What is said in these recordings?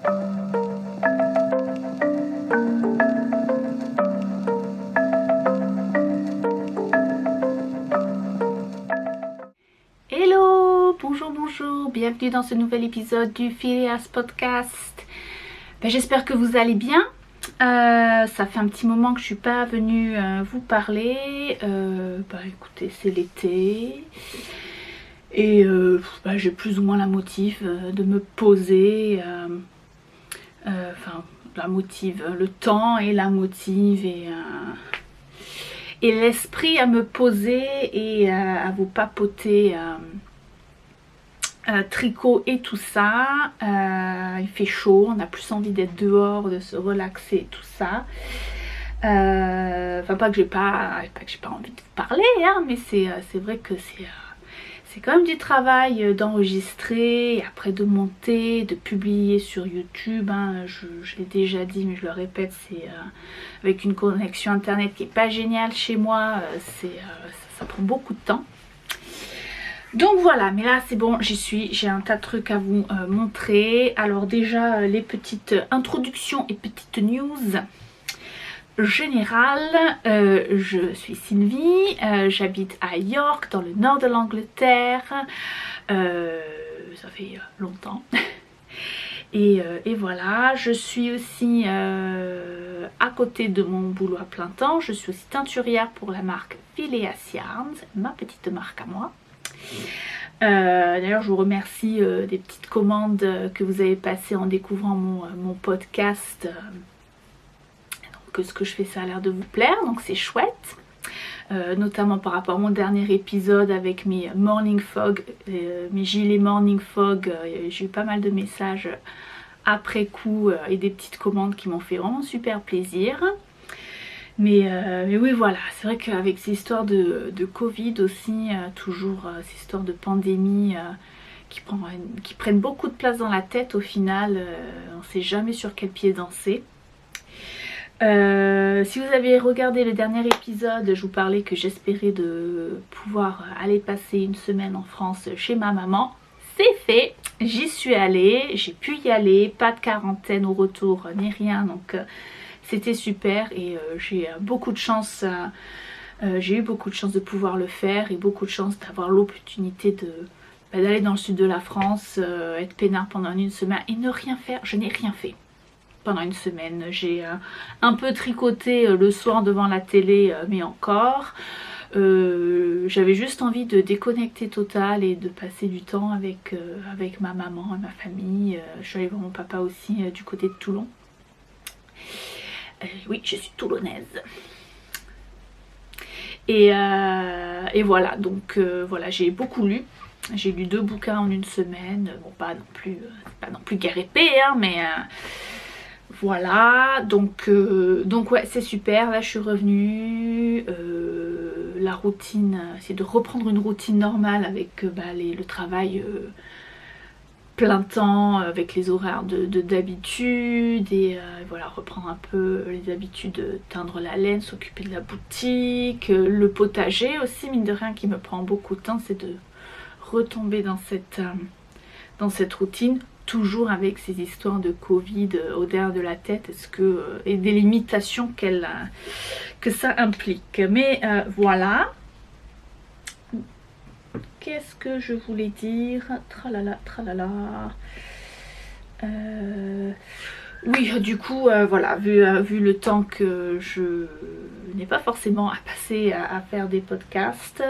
Hello, bonjour, bienvenue dans ce nouvel épisode du Phileas Podcast. J'espère que vous allez bien. Ça fait un petit moment que je suis pas venue vous parler. Écoutez, c'est l'été et j'ai plus ou moins la motive de me poser. La motive, le temps et la motive et l'esprit à me poser et à vous papoter tricot et tout ça. Il fait chaud, on a plus envie d'être dehors, de se relaxer et tout ça. Pas que j'ai pas envie de vous parler, hein, mais c'est vrai que c'est quand même du travail d'enregistrer, et après de monter, de publier sur YouTube, hein. Je l'ai déjà dit mais je le répète, c'est avec une connexion internet qui est pas géniale chez moi, ça prend beaucoup de temps. Donc voilà, mais là c'est bon, j'y suis, j'ai un tas de trucs à vous montrer. Alors déjà les petites introductions et petites news générales. Je suis Sylvie, j'habite à York dans le nord de l'Angleterre, ça fait longtemps. Et voilà, je suis aussi à côté de mon boulot à plein temps, je suis aussi teinturière pour la marque Phileas Yarns, ma petite marque à moi. D'ailleurs je vous remercie des petites commandes que vous avez passées en découvrant mon podcast. Donc ce que je fais, ça a l'air de vous plaire, donc c'est chouette. Notamment par rapport à mon dernier épisode avec mes morning fog, mes gilets morning fog, j'ai eu pas mal de messages après coup et des petites commandes qui m'ont fait vraiment super plaisir. Mais oui, voilà, c'est vrai qu'avec ces histoires de Covid aussi, toujours ces histoires de pandémie qui prennent beaucoup de place dans la tête, au final, on ne sait jamais sur quel pied danser. Si vous avez regardé le dernier épisode, je vous parlais que j'espérais de pouvoir aller passer une semaine en France chez ma maman. C'est fait, j'y suis allée, j'ai pu y aller, pas de quarantaine au retour ni rien, donc c'était super et j'ai beaucoup de chance. J'ai eu beaucoup de chance de pouvoir le faire et beaucoup de chance d'avoir l'opportunité d'aller dans le sud de la France, être peinard pendant une semaine et ne rien faire. Je n'ai rien fait pendant une semaine. J'ai un peu tricoté le soir devant la télé, mais encore. J'avais juste envie de déconnecter total et de passer du temps avec ma maman et ma famille. Je suis allée voir mon papa aussi du côté de Toulon. Oui, je suis toulonnaise. Et voilà, donc voilà, j'ai beaucoup lu. J'ai lu 2 bouquins en une semaine. Bon, pas non plus guerre épée, hein, mais voilà. Donc ouais, c'est super. Là, je suis revenue. La routine, c'est de reprendre une routine normale avec le travail plein temps, avec les horaires d'habitude et voilà, reprendre un peu les habitudes de teindre la laine, s'occuper de la boutique, le potager aussi, mine de rien, qui me prend beaucoup de temps, c'est de retomber dans cette routine, toujours avec ces histoires de Covid au derrière de la tête, et des limitations que ça implique. Mais voilà. Qu'est-ce que je voulais dire? Tralala, tralala. Oui, du coup, voilà, vu le temps que je n'ai pas forcément à passer à faire des podcasts,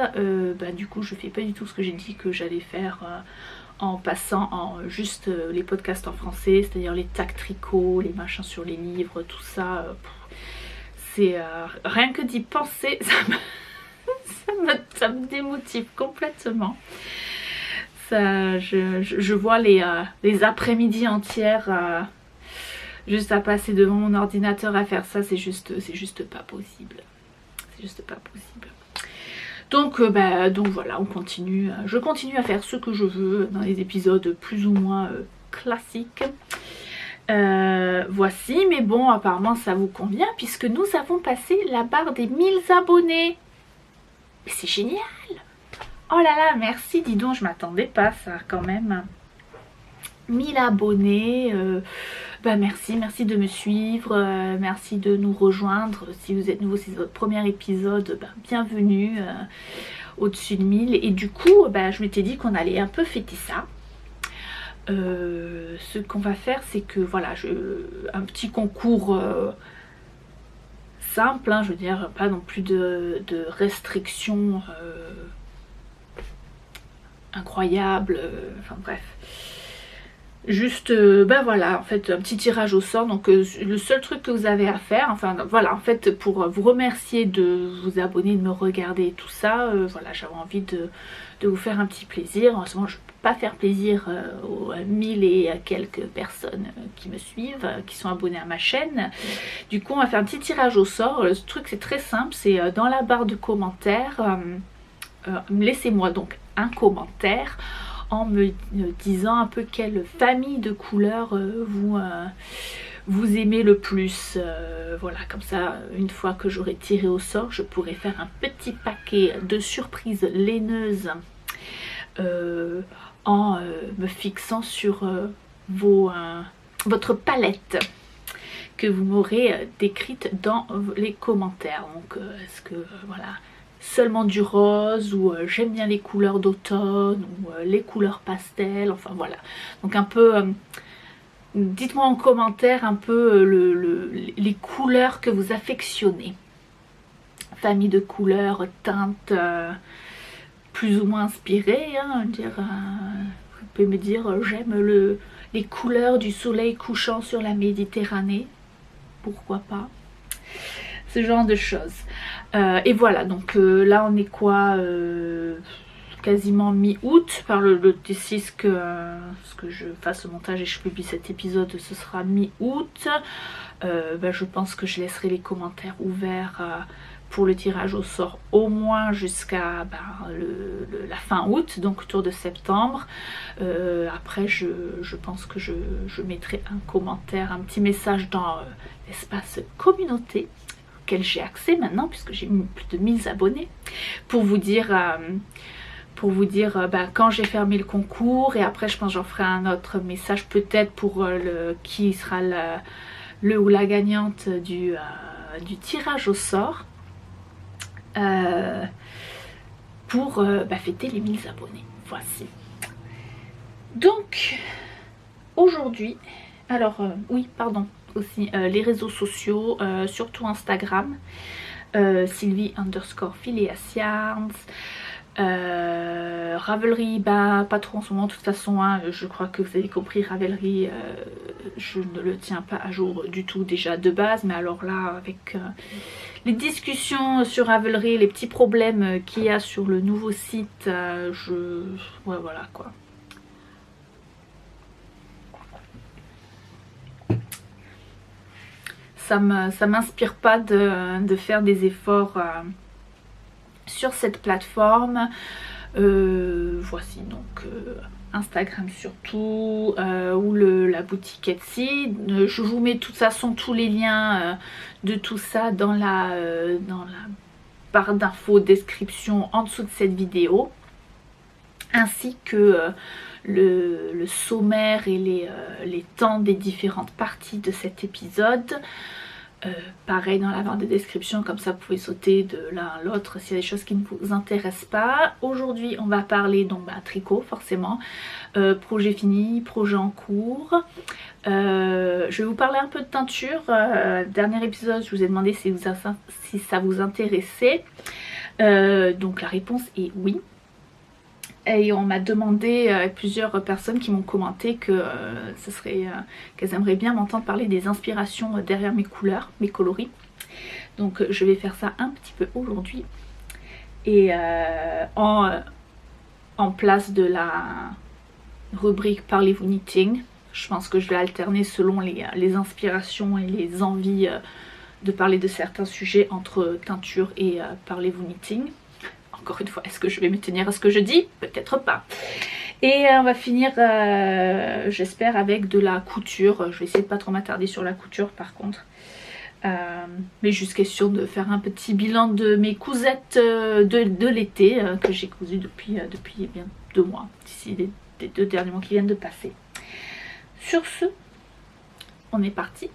du coup, je fais pas du tout ce que j'ai dit que j'allais faire en passant juste les podcasts en français, c'est-à-dire les tags tricot, les machins sur les livres, tout ça. C'est rien que d'y penser, ça me démotive complètement. Ça, je vois les après-midi entières juste à passer devant mon ordinateur à faire ça, c'est juste pas possible. C'est juste pas possible. Donc voilà, on continue. Je continue à faire ce que je veux dans les épisodes plus ou moins classiques. Voici, mais bon, apparemment ça vous convient puisque nous avons passé la barre des 1000 abonnés. Mais c'est génial! Oh là là, merci, dis donc, je m'attendais pas à ça quand même. 1000 abonnés, bah merci de me suivre, merci de nous rejoindre. Si vous êtes nouveau, c'est votre premier épisode, bah, bienvenue au-dessus de 1000. Et du coup, bah, je m'étais dit qu'on allait un peu fêter ça. Ce qu'on va faire, c'est que voilà, un petit concours simple, hein, je veux dire, pas non plus de restrictions incroyables, enfin bref. Juste, ben voilà, en fait, un petit tirage au sort. Donc, le seul truc que vous avez à faire, enfin, voilà, en fait, pour vous remercier de vous abonner, de me regarder, tout ça, voilà, j'avais envie de vous faire un petit plaisir. En ce moment, je ne peux pas faire plaisir aux 1000 et à quelques personnes qui me suivent, qui sont abonnées à ma chaîne. Du coup, on va faire un petit tirage au sort. Le truc, c'est très simple, c'est dans la barre de commentaires, laissez-moi donc un commentaire en me disant un peu quelle famille de couleurs vous aimez le plus. Voilà, comme ça, une fois que j'aurai tiré au sort, je pourrai faire un petit paquet de surprises laineuses en me fixant sur votre palette que vous m'aurez décrite dans les commentaires. Donc, est-ce que, voilà, seulement du rose, ou j'aime bien les couleurs d'automne, ou les couleurs pastel, enfin voilà. Donc un peu, dites-moi en commentaire un peu les couleurs que vous affectionnez. Famille de couleurs, teintes plus ou moins inspirées, hein, vous pouvez me dire j'aime les couleurs du soleil couchant sur la Méditerranée, pourquoi pas, ce genre de choses. Et voilà, donc là on est quoi, quasiment mi-août, par le 6 que je fasse le montage et je publie cet épisode, ce sera mi-août. Ben, je pense que je laisserai les commentaires ouverts pour le tirage au sort au moins jusqu'à la fin août, donc autour de septembre. Après je pense que je mettrai un commentaire, un petit message dans l'espace communauté auquel j'ai accès maintenant puisque j'ai plus de 1000 abonnés, pour vous dire quand j'ai fermé le concours. Et après je pense que j'en ferai un autre message peut-être pour qui sera le ou la gagnante du tirage au sort pour fêter les 1000 abonnés. Voici. Donc aujourd'hui, alors oui pardon, aussi les réseaux sociaux, surtout Instagram, Sylvie_Phileas Yarns, Ravelry, bah pas trop en ce moment de toute façon, hein, je crois que vous avez compris, Ravelry je ne le tiens pas à jour du tout déjà de base, mais alors là avec les discussions sur Ravelry, les petits problèmes qu'il y a sur le nouveau site, ouais voilà quoi. Ça m'inspire pas de faire des efforts sur cette plateforme. Voici donc Instagram surtout, ou la boutique Etsy. Je vous mets de toute façon tous les liens de tout ça dans la barre d'infos, description en dessous de cette vidéo, ainsi que le sommaire et les temps des différentes parties de cet épisode. Pareil dans la barre de description, comme ça vous pouvez sauter de l'un à l'autre s'il y a des choses qui ne vous intéressent pas. Aujourd'hui on va parler donc tricot forcément, projet fini, projet en cours. Je vais vous parler un peu de teinture. Dernier épisode je vous ai demandé si ça vous intéressait, donc la réponse est oui. Et on m'a demandé, plusieurs personnes qui m'ont commenté que qu'elles aimeraient bien m'entendre parler des inspirations derrière mes couleurs, mes coloris. Donc je vais faire ça un petit peu aujourd'hui. Et en place de la rubrique Parlez-vous knitting, je pense que je vais alterner selon les inspirations et les envies de parler de certains sujets entre teinture et Parlez-vous knitting. Encore une fois, est-ce que je vais me tenir à ce que je dis? Peut-être pas. Et on va finir, j'espère, avec de la couture. Je vais essayer de pas trop m'attarder sur la couture par contre. Mais juste question de faire un petit bilan de mes cousettes de l'été que j'ai cousues depuis bien 2 mois. D'ici les 2 derniers mois qui viennent de passer. Sur ce, on est parti.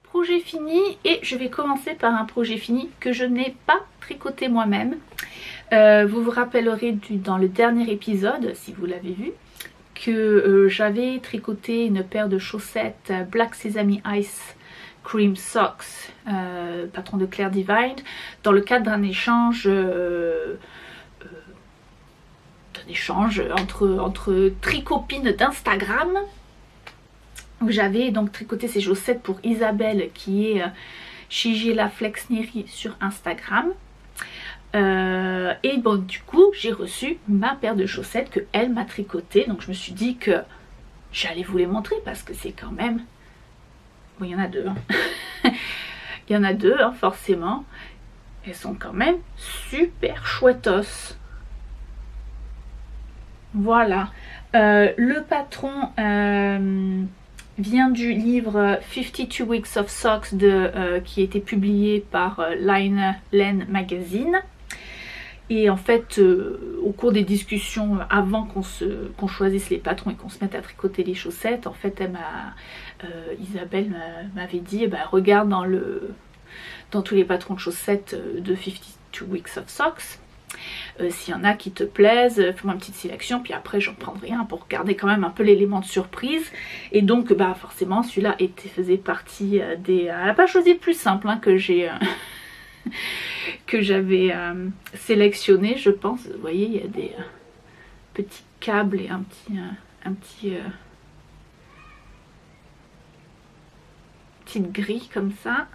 Projet fini, et je vais commencer par un projet fini que je n'ai pas tricoté moi-même. Vous vous rappellerez dans le dernier épisode, si vous l'avez vu, que j'avais tricoté une paire de chaussettes Black Sesame Ice Cream Socks, patron de Claire Divine, dans le cadre d'un échange, entre tricopines d'Instagram. J'avais donc tricoté ces chaussettes pour Isabelle, qui est Shigella Flexnery sur Instagram. Et bon, du coup j'ai reçu ma paire de chaussettes que elle m'a tricotée, donc je me suis dit que j'allais vous les montrer parce que c'est quand même, bon, il y en a deux, hein. Il y en a deux, hein, forcément, elles sont quand même super chouettos. Voilà, le patron vient du livre 52 Weeks of Socks qui a été publié par Len Magazine. Et en fait, au cours des discussions, avant qu'on choisisse les patrons et qu'on se mette à tricoter les chaussettes, en fait, Isabelle m'avait dit, bah, regarde dans tous les patrons de chaussettes de 52 Weeks of Socks, s'il y en a qui te plaisent, fais-moi une petite sélection, puis après j'en prendrai un pour garder quand même un peu l'élément de surprise. Et donc, bah, forcément, celui-là faisait partie des... Elle n'a pas choisi le plus simple, hein, que j'ai... que j'avais sélectionné, je pense. Vous voyez, il y a des petits câbles et un petit petite grille comme ça,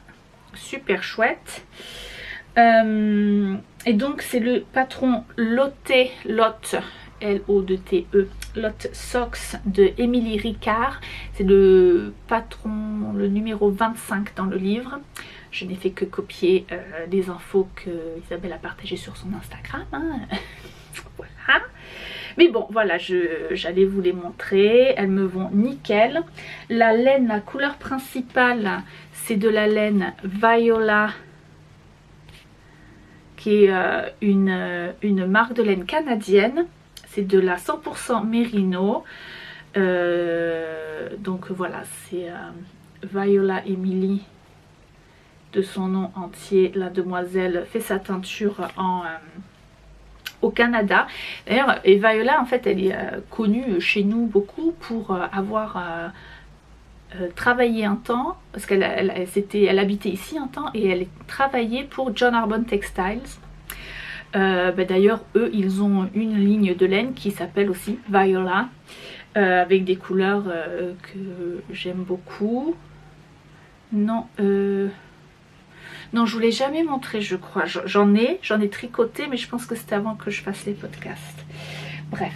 super chouette. Et donc c'est le patron Lotte L-O-T-E Lotte Socks de Émilie Ricard. C'est le patron, le numéro 25 dans le livre. Je n'ai fait que copier les infos que Isabelle a partagées sur son Instagram, hein. Voilà. Mais bon, voilà, j'allais vous les montrer. Elles me vont nickel. La laine, la couleur principale, c'est de la laine Viola, qui est une marque de laine canadienne. C'est de la 100% Merino. Donc voilà, c'est Viola Emily, de son nom entier. La demoiselle fait sa teinture au Canada. D'ailleurs, et Viola, en fait, elle est connue chez nous beaucoup pour avoir travaillé un temps, parce qu'elle habitait ici un temps, et elle travaillait pour John Arbonne Textiles. D'ailleurs, eux, ils ont une ligne de laine qui s'appelle aussi Viola, avec des couleurs que j'aime beaucoup. Non, je vous l'ai jamais montré, je crois. J'en ai tricoté, mais je pense que c'était avant que je fasse les podcasts. Bref.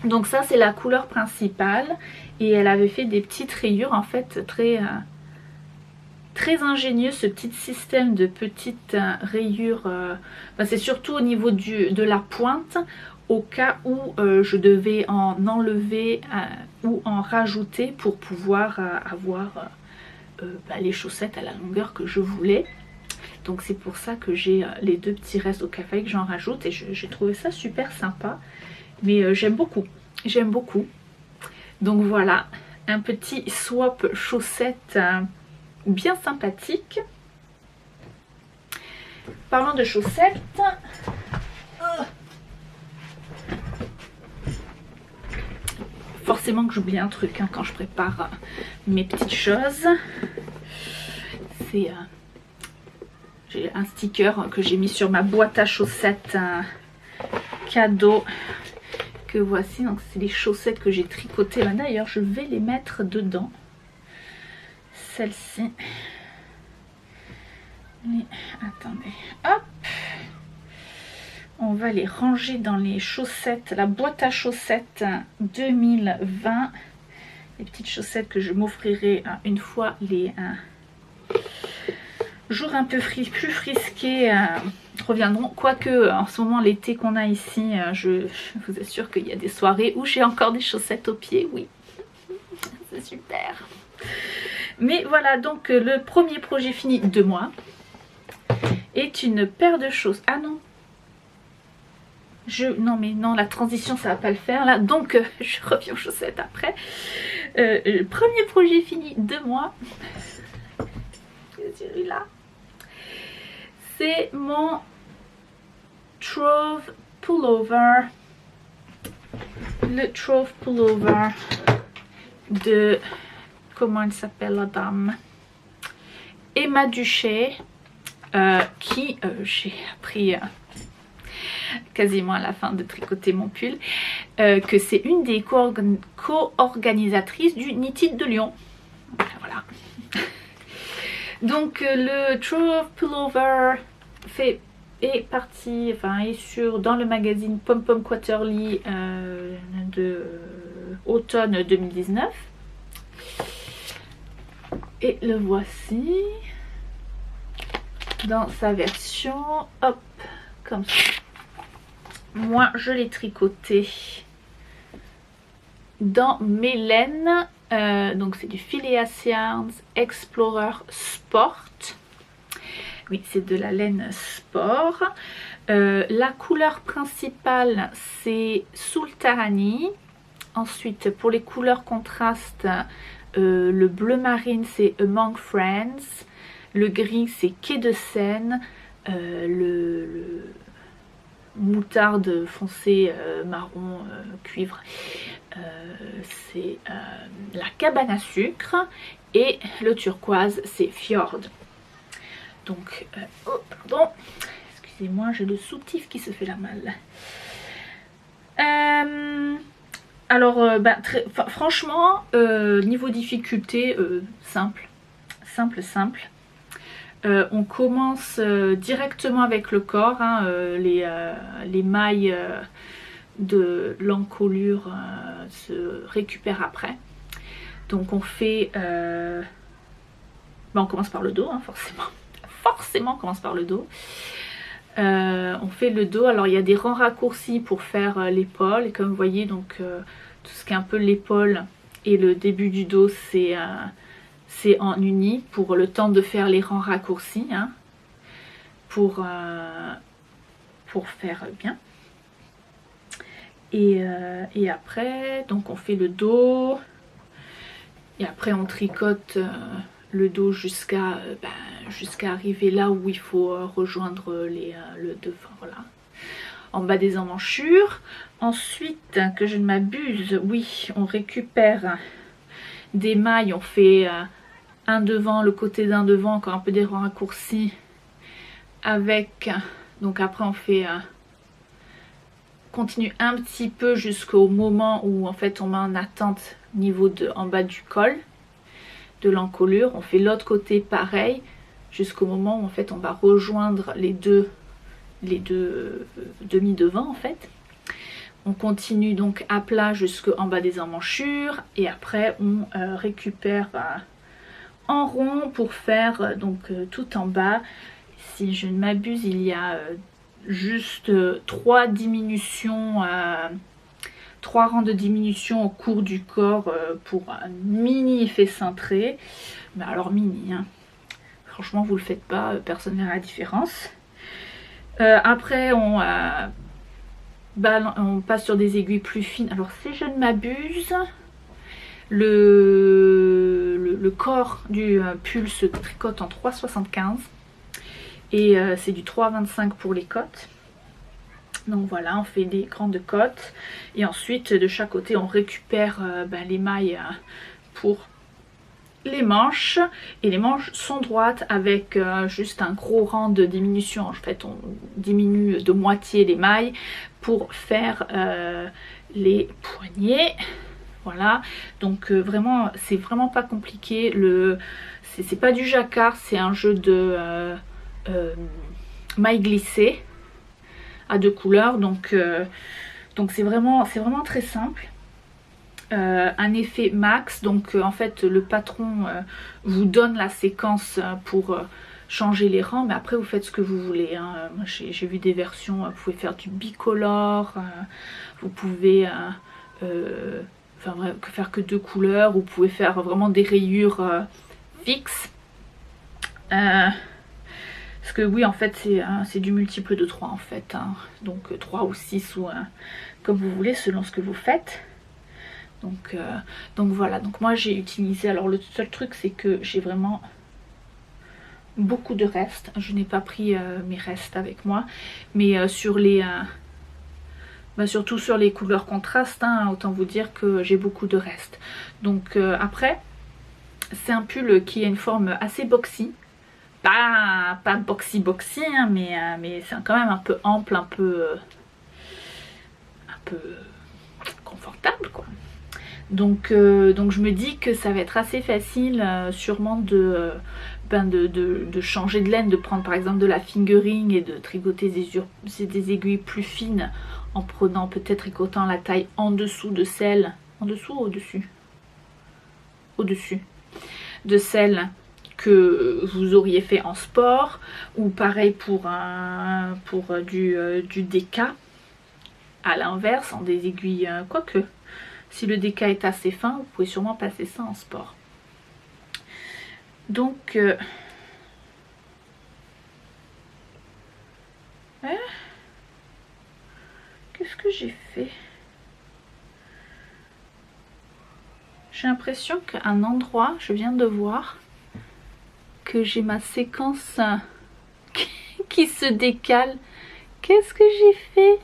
Donc ça, c'est la couleur principale. Et elle avait fait des petites rayures, en fait, très ingénieux, ce petit système de petites rayures. C'est surtout au niveau de la pointe, au cas où je devais en enlever ou en rajouter pour pouvoir avoir les chaussettes à la longueur que je voulais. Donc c'est pour ça que j'ai les deux petits restes au café que j'en rajoute, et j'ai trouvé ça super sympa. Mais j'aime beaucoup, donc voilà, un petit swap chaussettes bien sympathique. Parlant de chaussettes, forcément que j'oublie un truc, hein, quand je prépare mes petites choses. C'est j'ai un sticker que j'ai mis sur ma boîte à chaussettes cadeau, que voici. Donc c'est les chaussettes que j'ai tricotées là. D'ailleurs, je vais les mettre dedans, celle-ci. Attendez, hop, on va les ranger dans les chaussettes, la boîte à chaussettes 2020, les petites chaussettes que je m'offrirai une fois les jours un peu plus frisqués reviendront. Quoique en ce moment, l'été qu'on a ici, je vous assure qu'il y a des soirées où j'ai encore des chaussettes aux pieds. Oui, c'est super. Mais voilà, donc le premier projet fini de moi est une paire de chaussettes. Ah non, Non mais non, la transition ça va pas le faire là, donc je reviens aux chaussettes après. Premier projet fini de moi. Celui-là. C'est mon Trove Pullover. Le Trove Pullover de... Comment elle s'appelle la dame? Emma Duché. Qui j'ai appris quasiment à la fin de tricoter mon pull, que c'est une des co-organisatrices du Knitted de Lyon. Voilà. Donc le Trove Pullover est dans le magazine Pom Pom Quarterly de automne 2019. Et le voici dans sa version, hop, comme ça. Moi, je l'ai tricoté dans mes laines. Donc, c'est du Phileas Yarns Explorer Sport. Oui, c'est de la laine sport. La couleur principale, c'est Sultarani. Ensuite, pour les couleurs contrastes, le bleu marine, c'est Among Friends. Le gris, c'est Quai de Seine. Le moutarde foncé marron cuivre, c'est la cabane à sucre. Et le turquoise, c'est Fjord. Donc, oh pardon, excusez-moi, j'ai le soutif qui se fait la malle. Alors, franchement, niveau difficulté, simple. On commence directement avec le corps, hein, les mailles de l'encolure se récupèrent après. Donc on fait... on commence par le dos, hein, forcément. Forcément on commence par le dos. On fait le dos, alors il y a des rangs raccourcis pour faire l'épaule. Et comme vous voyez, donc tout ce qui est un peu l'épaule et le début du dos, c'est en uni pour le temps de faire les rangs raccourcis, hein, pour faire bien. Et après, donc on fait le dos. Et après on tricote le dos jusqu'à arriver là où il faut rejoindre le devant, voilà, en bas des emmanchures. Ensuite, que je ne m'abuse, oui, on récupère des mailles, on fait un devant, le côté d'un devant, encore un peu des rangs raccourcis avec, donc après on fait continue un petit peu jusqu'au moment où en fait on met en attente niveau en bas du col de l'encolure. On fait l'autre côté pareil jusqu'au moment où en fait on va rejoindre les deux demi devant en fait. On continue donc à plat jusqu'en bas des emmanchures et après on récupère en rond pour faire donc tout en bas. Si je ne m'abuse, il y a juste 3 diminutions, 3 rangs de diminution au cours du corps pour un mini effet cintré. Mais alors mini, hein. Franchement vous le faites pas, personne ne verra la différence. Après on passe sur des aiguilles plus fines. Alors si je ne m'abuse, le corps du pull se tricote en 3,75 et c'est du 3,25 pour les côtes. Donc voilà, on fait des grandes côtes et ensuite de chaque côté on récupère les mailles pour les manches, et les manches sont droites avec juste un gros rang de diminution. En fait on diminue de moitié les mailles pour faire les poignets. Voilà, donc vraiment c'est vraiment pas compliqué. C'est pas du jacquard, c'est un jeu de mailles glissées à 2 couleurs, donc c'est vraiment très simple. Un effet max, donc en fait le patron vous donne la séquence pour changer les rangs, mais après vous faites ce que vous voulez, hein. Moi j'ai vu des versions, vous pouvez faire du bicolore, vous pouvez faire que 2 couleurs, vous pouvez faire vraiment des rayures fixes. Parce que oui, en fait, c'est du multiple de 3 en fait. Hein. Donc 3 ou 6 ou comme vous voulez, selon ce que vous faites. Donc voilà, donc moi j'ai utilisé, alors le seul truc c'est que j'ai vraiment beaucoup de restes. Je n'ai pas pris mes restes avec moi. Mais sur les... surtout sur les couleurs contrastes, hein, autant vous dire que j'ai beaucoup de restes. Donc après, c'est un pull qui a une forme assez boxy. Pas boxy hein, mais c'est quand même un peu ample, un peu confortable quoi. Donc je me dis que ça va être assez facile sûrement de changer de laine, de prendre par exemple de la fingering et de tricoter des aiguilles plus fines en prenant peut-être tricotant la taille en dessous de celle, en dessous ou au-dessus? Au-dessus de celle que vous auriez fait en sport, ou pareil pour du DK à l'inverse, en des aiguilles, quoique si le DK est assez fin, vous pouvez sûrement passer ça en sport. Donc qu'est-ce que j'ai fait? J'ai l'impression qu'à un endroit, je viens de voir que j'ai ma séquence qui se décale. Qu'est-ce que j'ai fait?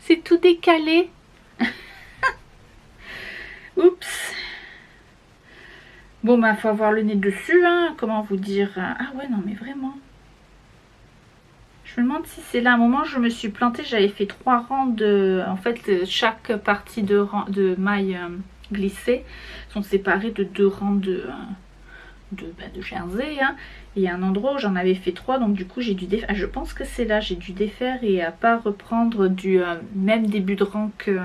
C'est tout décalé. Oups. Bon, bah, faut avoir le nez dessus, hein. Comment vous dire? Ah ouais, non, mais vraiment. Je me demande si c'est là. À un moment, je me suis plantée. J'avais fait 3 rangs de... En fait, chaque partie de mailles glissées sont séparées de 2 rangs de jersey. Hein. Et il y a un endroit où j'en avais fait 3. Donc, du coup, j'ai dû défaire. Je pense que c'est là. J'ai dû défaire et à pas reprendre du même début de rang que...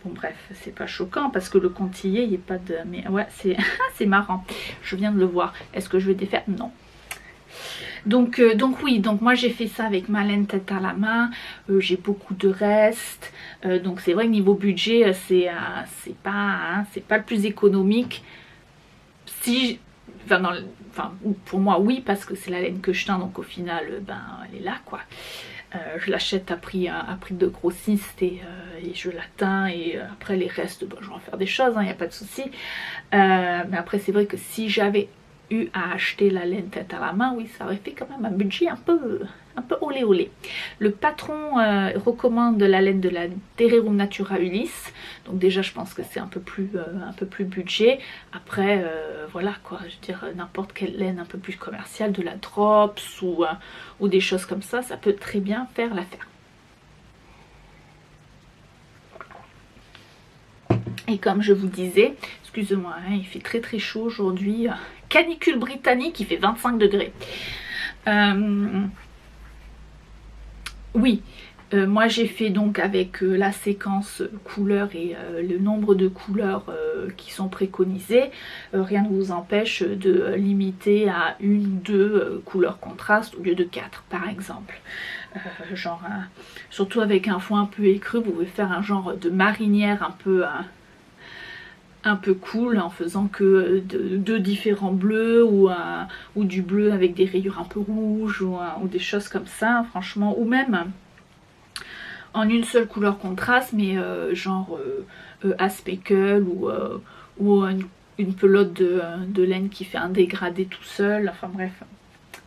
Bon bref, c'est pas choquant parce que le comptillé, il n'y a pas de... Mais ouais, c'est marrant. Je viens de le voir. Est-ce que je vais défaire? Non. Donc oui, donc moi j'ai fait ça avec ma laine tête à la main. J'ai beaucoup de restes. Donc c'est vrai que niveau budget, c'est pas le plus économique. Si... Enfin, pour moi oui, parce que c'est la laine que je teins. Donc au final, elle est là quoi. Je l'achète à prix de grossiste et je la teins et après les restes, je vais en faire des choses, il n'y a pas de souci. Mais après c'est vrai que si j'avais eu à acheter la laine tête à la main, oui ça aurait fait quand même un budget un peu olé olé. Le patron recommande la laine de la Tererum Natura Ulysse, donc déjà je pense que c'est un peu plus budget. Après voilà quoi, je veux dire n'importe quelle laine un peu plus commerciale, de la Drops ou des choses comme ça, ça peut très bien faire l'affaire. Et comme je vous disais, excusez-moi, hein, il fait très très chaud aujourd'hui, canicule britannique, il fait 25 degrés. Oui, moi j'ai fait donc avec la séquence couleurs et le nombre de couleurs qui sont préconisées. Rien ne vous empêche de limiter à 1 ou 2 couleurs contrastes au lieu de 4 par exemple. Genre, surtout avec un fond un peu écru, vous pouvez faire un genre de marinière un peu cool en faisant que 2 différents bleus ou du bleu avec des rayures un peu rouges ou des choses comme ça franchement, ou même en une seule couleur contraste mais genre à speckle ou une pelote de laine qui fait un dégradé tout seul, enfin bref,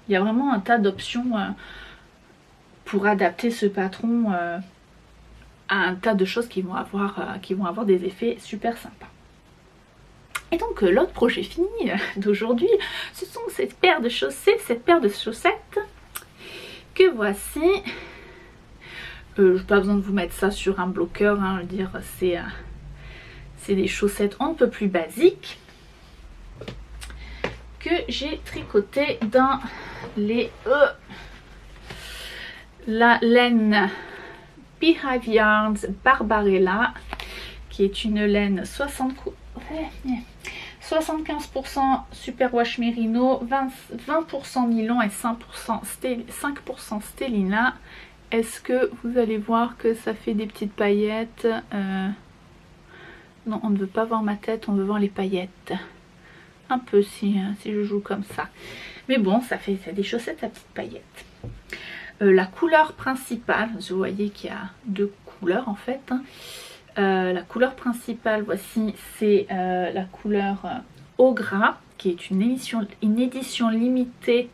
il y a vraiment un tas d'options pour adapter ce patron à un tas de choses qui vont avoir des effets super sympas. Et donc l'autre projet fini d'aujourd'hui, ce sont cette paire de chaussettes, que voici. Je n'ai pas besoin de vous mettre ça sur un bloqueur, hein, je veux dire c'est des chaussettes un peu plus basiques que j'ai tricoté dans la laine Beehive Yarns Barbarella, qui est une laine 75% superwash mérino, 20% nylon et 5% stélina. Est-ce que vous allez voir que ça fait des petites paillettes? Non, on ne veut pas voir ma tête, on veut voir les paillettes. Un peu si je joue comme ça. Mais bon, ça fait des chaussettes à petites paillettes. La couleur principale, vous voyez qu'il y a deux couleurs en fait. Hein. La couleur principale, voici, c'est la couleur au gras, qui est une édition limitée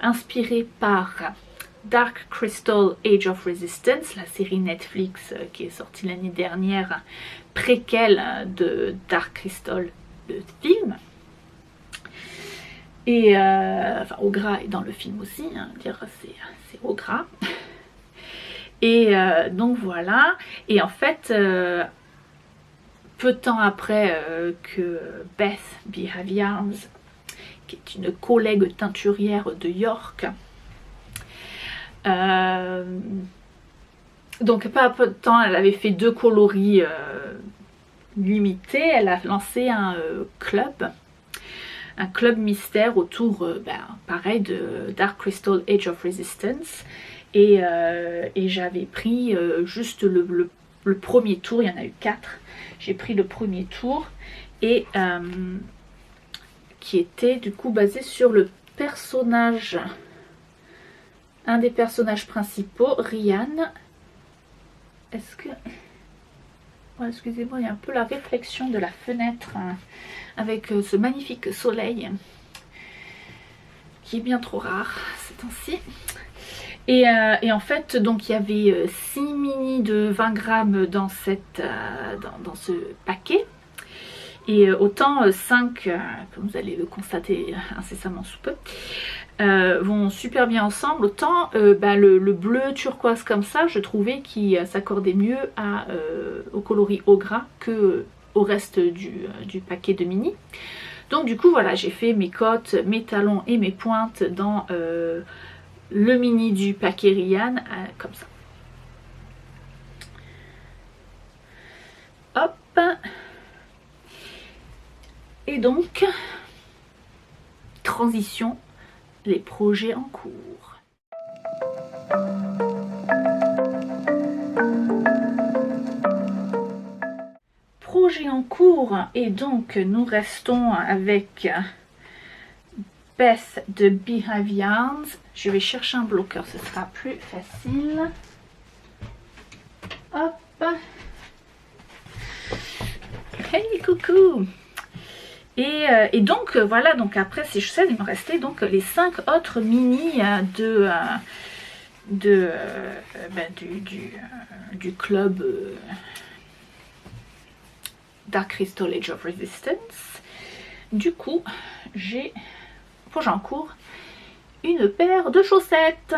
inspirée par Dark Crystal Age of Resistance, la série Netflix qui est sortie l'année dernière, préquelle de Dark Crystal, le film. Et enfin, au gras et dans le film aussi, hein, dire c'est au gras. Et donc voilà. Et en fait, peu de temps après que Beth Behavians, qui est une collègue teinturière de York, donc pas peu de temps, elle avait fait 2 coloris limités. Elle a lancé un club mystère autour, pareil, de Dark Crystal Age of Resistance. Et j'avais pris juste le premier tour, il y en a eu 4. J'ai pris le premier tour et qui était du coup basé sur le personnage, un des personnages principaux, Ryan. Est-ce que... Oh, excusez-moi, il y a un peu la réflexion de la fenêtre hein, avec ce magnifique soleil qui est bien trop rare ces temps-ci. Et en fait, donc il y avait 6 mini de 20 grammes dans ce paquet. Et autant 5, comme vous allez le constater incessamment sous peu, vont super bien ensemble. Autant le bleu turquoise comme ça, je trouvais qu'il s'accordait mieux au coloris au gras que au reste du paquet de mini. Donc du coup voilà, j'ai fait mes côtes, mes talons et mes pointes dans le mini du paquet Ryan, comme ça. Hop. Et donc, transition, les projets en cours. Projet en cours, et donc nous restons avec Beth de Behavians. Je vais chercher un bloqueur, ce sera plus facile. Hop. Hey, coucou. Et donc voilà, donc après ces chaussettes, il me restait donc les 5 autres mini du club Dark Crystal Age of Resistance. Du coup, j'ai projet en cours une paire de chaussettes.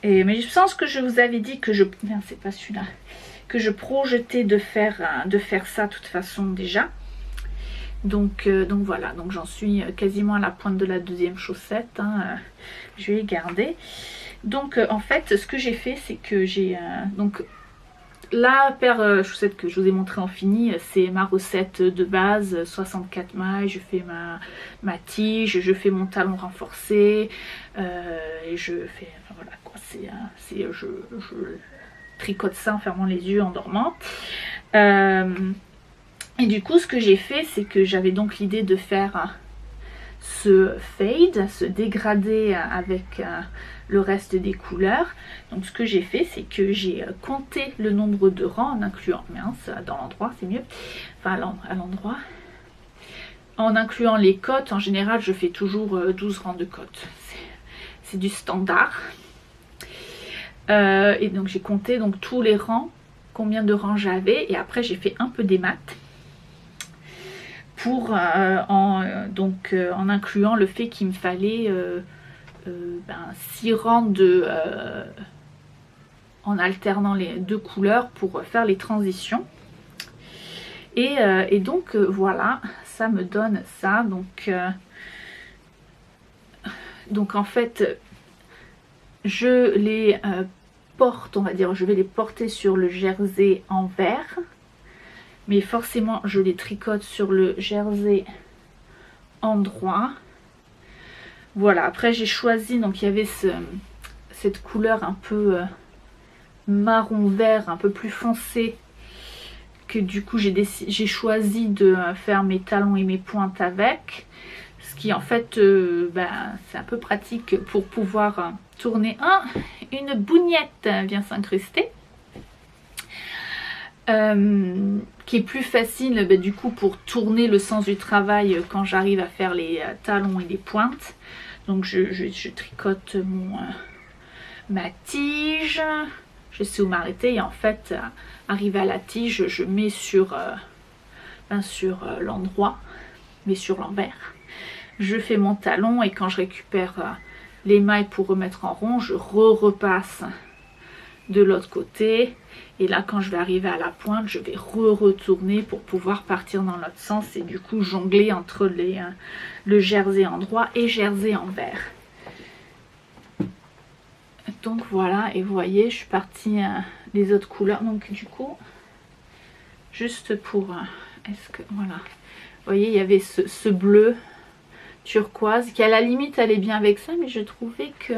Mais je pense que je vous avais dit que Merde, c'est pas celui-là. Que je projetais de faire ça de toute façon déjà. Donc voilà, donc j'en suis quasiment à la pointe de la deuxième chaussette. Hein, je vais garder. Donc en fait, ce que j'ai fait, c'est que j'ai donc la paire chaussette que je vous ai montré en fini, c'est ma recette de base, 64 mailles. Je fais ma tige, je fais mon talon renforcé, et je fais, enfin voilà quoi, je tricote ça en fermant les yeux, en dormant. Et du coup, ce que j'ai fait, c'est que j'avais donc l'idée de faire ce fade, ce dégradé avec le reste des couleurs. Donc ce que j'ai fait, c'est que j'ai compté le nombre de rangs en incluant, mince, dans l'endroit c'est mieux, enfin à l'endroit, en incluant les côtes. En général, je fais toujours 12 rangs de côtes, c'est du standard. Et donc j'ai compté donc tous les rangs, combien de rangs j'avais, et après j'ai fait un peu des maths pour en incluant le fait qu'il me fallait 6 rangs en alternant les 2 couleurs pour faire les transitions. Et donc voilà, ça me donne ça. Donc en fait, je les porte, on va dire, je vais les porter sur le jersey en vert. Mais forcément, je les tricote sur le jersey en droit. Voilà, après j'ai choisi, donc il y avait cette couleur un peu marron vert, un peu plus foncé, que du coup j'ai choisi de faire mes talons et mes pointes avec. Ce qui en fait, c'est un peu pratique pour pouvoir tourner. Ah, une bougnette vient s'incruster. Qui est plus facile du coup pour tourner le sens du travail quand j'arrive à faire les talons et les pointes. Donc je tricote ma tige, je sais où m'arrêter et en fait arrivé à la tige je mets sur l'endroit mais sur l'envers. Je fais mon talon et quand je récupère les mailles pour remettre en rond, je repasse de l'autre côté. Et là, quand je vais arriver à la pointe, je vais retourner pour pouvoir partir dans l'autre sens et du coup jongler entre le jersey en droit et jersey en vert. Donc voilà, et vous voyez, je suis partie les autres couleurs. Donc du coup, juste pour... voilà. Vous voyez, il y avait ce bleu turquoise qui à la limite allait bien avec ça, mais je trouvais que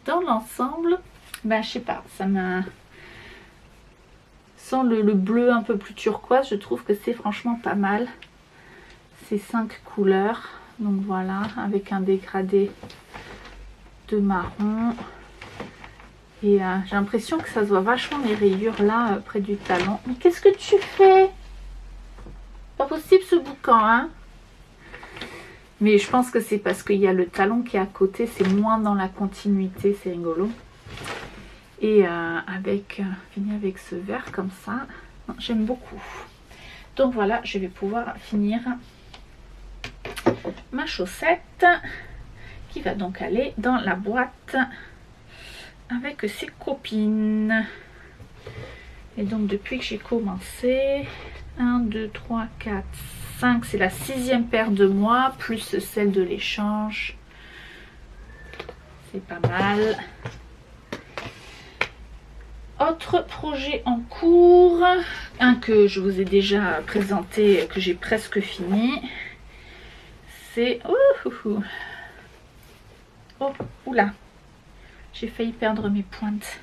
dans l'ensemble, je sais pas, ça m'a... Sans le bleu un peu plus turquoise, je trouve que c'est franchement pas mal. Ces 5 couleurs. Donc voilà, avec un dégradé de marron. Et j'ai l'impression que ça se voit vachement les rayures là, près du talon. Mais qu'est-ce que tu fais? Pas possible ce boucan, hein? Mais je pense que c'est parce qu'il y a le talon qui est à côté, c'est moins dans la continuité, c'est rigolo. Et fini avec ce vert comme ça, j'aime beaucoup. Donc voilà, je vais pouvoir finir ma chaussette qui va donc aller dans la boîte avec ses copines. Et donc depuis que j'ai commencé, 1, 2, 3, 4, 5, c'est la 6e paire de mois, plus celle de l'échange. C'est pas mal. Autre projet en cours, un que je vous ai déjà présenté, que j'ai presque fini, c'est... Oh, oula, j'ai failli perdre mes pointes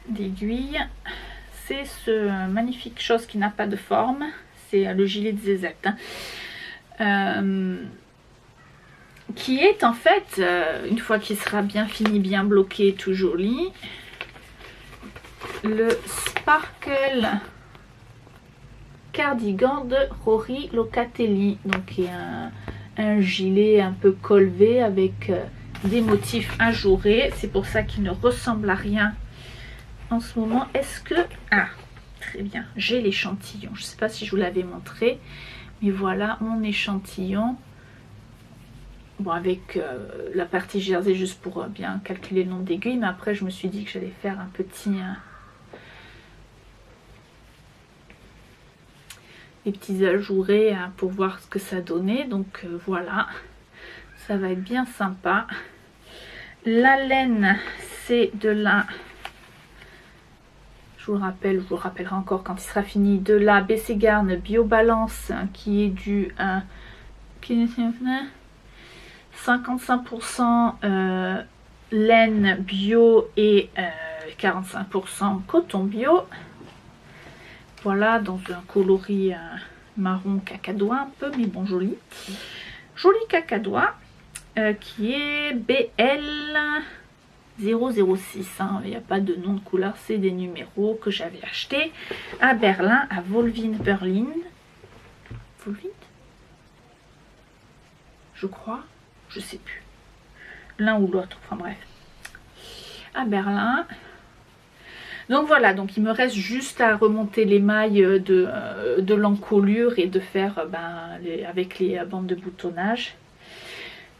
d'aiguille. C'est ce magnifique chose qui n'a pas de forme, c'est le gilet de Zézette. Qui est en fait, une fois qu'il sera bien fini, bien bloqué, tout joli, le Sparkle cardigan de Rory Locatelli. Donc il y a un gilet un peu colvé avec des motifs ajourés. C'est pour ça qu'il ne ressemble à rien en ce moment. Est-ce que... Ah, très bien, j'ai l'échantillon. Je ne sais pas si je vous l'avais montré, mais voilà mon échantillon. Bon, avec la partie jersey juste pour bien calculer le nombre d'aiguilles, mais après je me suis dit que j'allais faire un petit... les petits ajourés pour voir ce que ça donnait. Donc voilà, ça va être bien sympa. La laine, c'est de la... Je vous rappellerai encore quand il sera fini, de la BC Garn Biobalance qui est du 55% laine bio et 45% coton bio. Voilà, dans un coloris marron cacadois un peu, mais bon, joli. Joli cacadois qui est BL 006. Hein. Il n'y a pas de nom de couleur, c'est des numéros que j'avais achetés à Berlin, à Wollwin Berlin. Wollwin, je crois, je sais plus. L'un ou l'autre, enfin bref. À Berlin. Donc voilà, donc il me reste juste à remonter les mailles de l'encolure et de faire avec les bandes de boutonnage.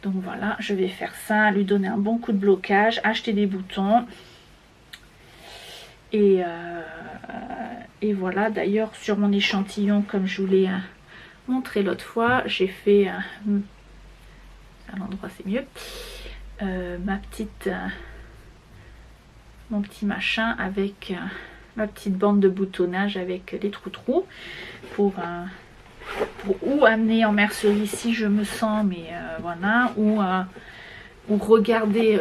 Donc voilà, je vais faire ça, lui donner un bon coup de blocage, acheter des boutons. Et voilà, d'ailleurs sur mon échantillon, comme je vous l'ai montré l'autre fois, j'ai fait, à l'endroit c'est mieux, mon petit machin avec ma petite bande de boutonnage avec les trous pour ou amener en mercerie si je me sens, mais voilà, ou regarder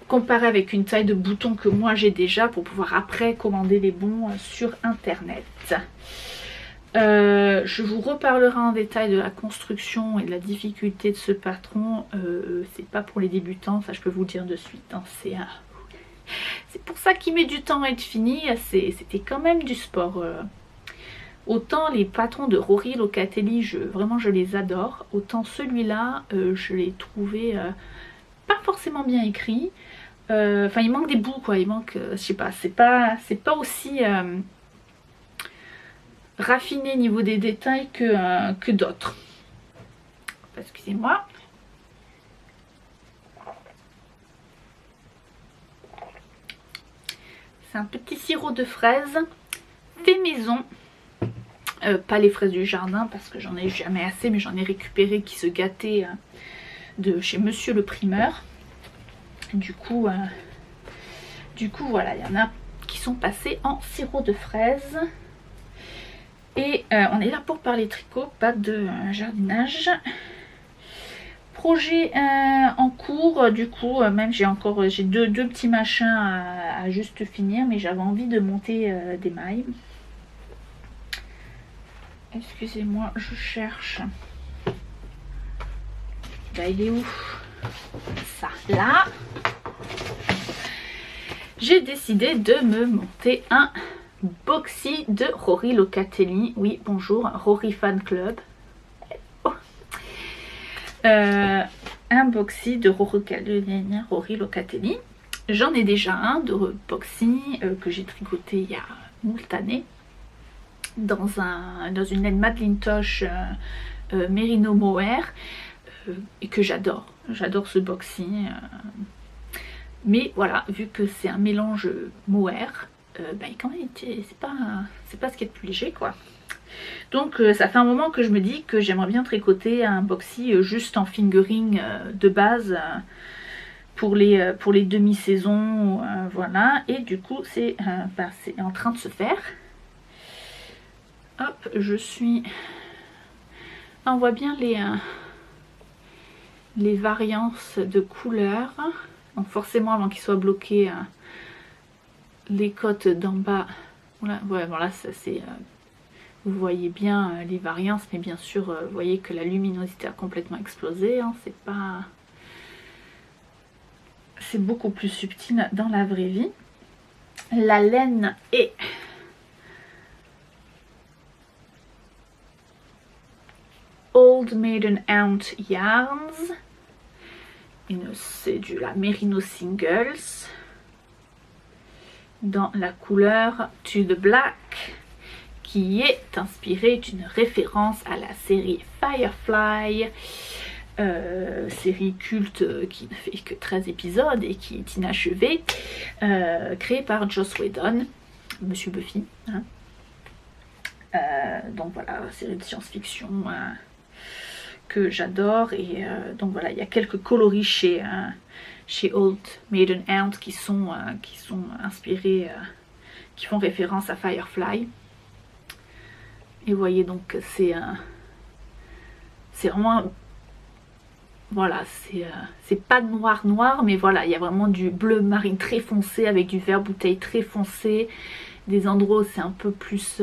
comparer avec une taille de bouton que moi j'ai déjà pour pouvoir après commander les bons sur internet. Je vous reparlerai en détail de la construction et de la difficulté de ce patron. C'est pas pour les débutants, ça je peux vous le dire de suite, hein. C'est pour ça qu'il met du temps à être fini. C'était quand même du sport. Autant les patrons de Rory Locatelli, vraiment je les adore, autant celui-là je l'ai trouvé pas forcément bien écrit. Enfin il manque des bouts quoi, il manque, je sais pas, c'est pas aussi raffiné niveau des détails que d'autres. Excusez-moi. C'est un petit sirop de fraises fait maison. Pas les fraises du jardin parce que j'en ai jamais assez, mais j'en ai récupéré qui se gâtaient de chez Monsieur le Primeur. Du coup voilà, il y en a qui sont passés en sirop de fraises. Et on est là pour parler tricot, pas de jardinage. Projet en cours, du coup, même j'ai deux petits machins à juste finir, mais j'avais envie de monter des mailles. Excusez-moi, je cherche. Bah, il est où? Ça, là. J'ai décidé de me monter un boxy de Rory Locatelli. Oui, bonjour, Rory Fan Club. Oh. Un boxy de Rory Locatelli. J'en ai déjà un de boxy que j'ai tricoté il y a moult années. Dans une laine Madelinetosh Merino Mohair et que j'adore. J'adore ce boxy. Mais voilà, vu que c'est un mélange mohair, quand même, c'est pas ce qui est de plus léger quoi. Donc ça fait un moment que je me dis que j'aimerais bien tricoter un boxy juste en fingering de base pour les demi-saisons, voilà. Et du coup c'est en train de se faire. Hop, on voit bien les variances de couleurs. Donc forcément avant qu'il soit bloqué, les côtes d'en bas, voilà, ça c'est, vous voyez bien les variances, mais bien sûr vous voyez que la luminosité a complètement explosé, hein, c'est beaucoup plus subtil dans la vraie vie. La laine est Old Maiden Aunt Yarns. C'est de la Merino Singles dans la couleur To the Black, qui est inspirée d'une référence à la série Firefly, série culte qui ne fait que 13 épisodes et qui est inachevée, créée par Joss Whedon, Monsieur Buffy, hein. Donc voilà, série de science-fiction que j'adore. Et donc voilà, il y a quelques coloris chez Old Maiden Aunt qui sont inspirés, qui font référence à Firefly. Et vous voyez donc c'est vraiment, voilà, c'est pas noir, mais voilà, il y a vraiment du bleu marine très foncé avec du vert bouteille très foncé. Des endroits où c'est un peu plus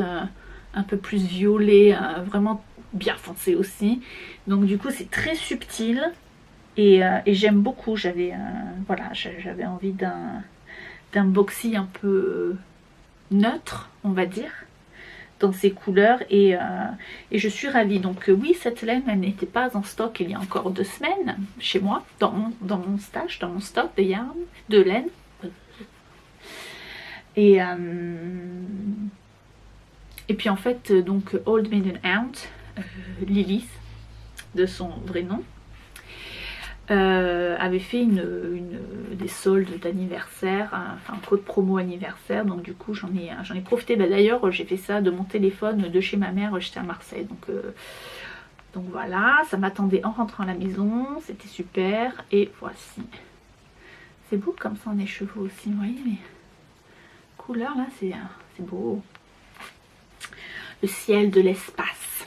violet, vraiment bien foncé aussi. Donc du coup c'est très subtil et j'aime beaucoup. J'avais envie d'un boxy un peu neutre, on va dire, dans ces couleurs, et je suis ravie. Donc oui, cette laine elle n'était pas en stock il y a encore 2 semaines chez moi, dans mon stash, dans mon stock de yarn, de laine. Et puis en fait, donc Old Maiden Aunt, Lilith de son vrai nom, avait fait des soldes d'anniversaire, enfin un code promo anniversaire. Donc du coup j'en ai profité. D'ailleurs j'ai fait ça de mon téléphone de chez ma mère, j'étais à Marseille, donc voilà, ça m'attendait en rentrant à la maison, c'était super. Et voici, c'est beau comme ça en écheveau aussi, vous voyez les couleurs là, c'est beau. Le ciel de l'espace.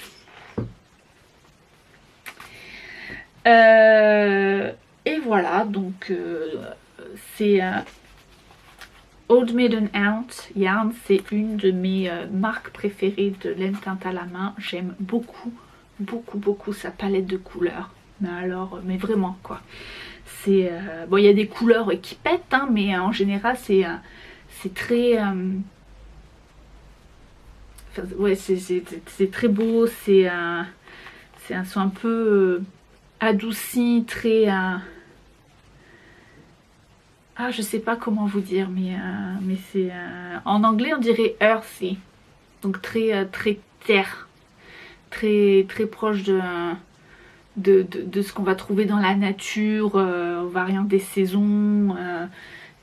Et voilà, donc c'est Old Maiden Yarn, c'est une de mes marques préférées de laine teinte à la main. J'aime beaucoup, beaucoup, beaucoup sa palette de couleurs. Mais alors, mais vraiment quoi. C'est bon, il y a des couleurs qui pètent, hein, mais en général c'est très ouais, c'est très beau. C'est un son un peu adouci, très ah, je sais pas comment vous dire, mais c'est en anglais on dirait earthy, donc très très terre, très très proche de ce qu'on va trouver dans la nature, aux variantes des saisons,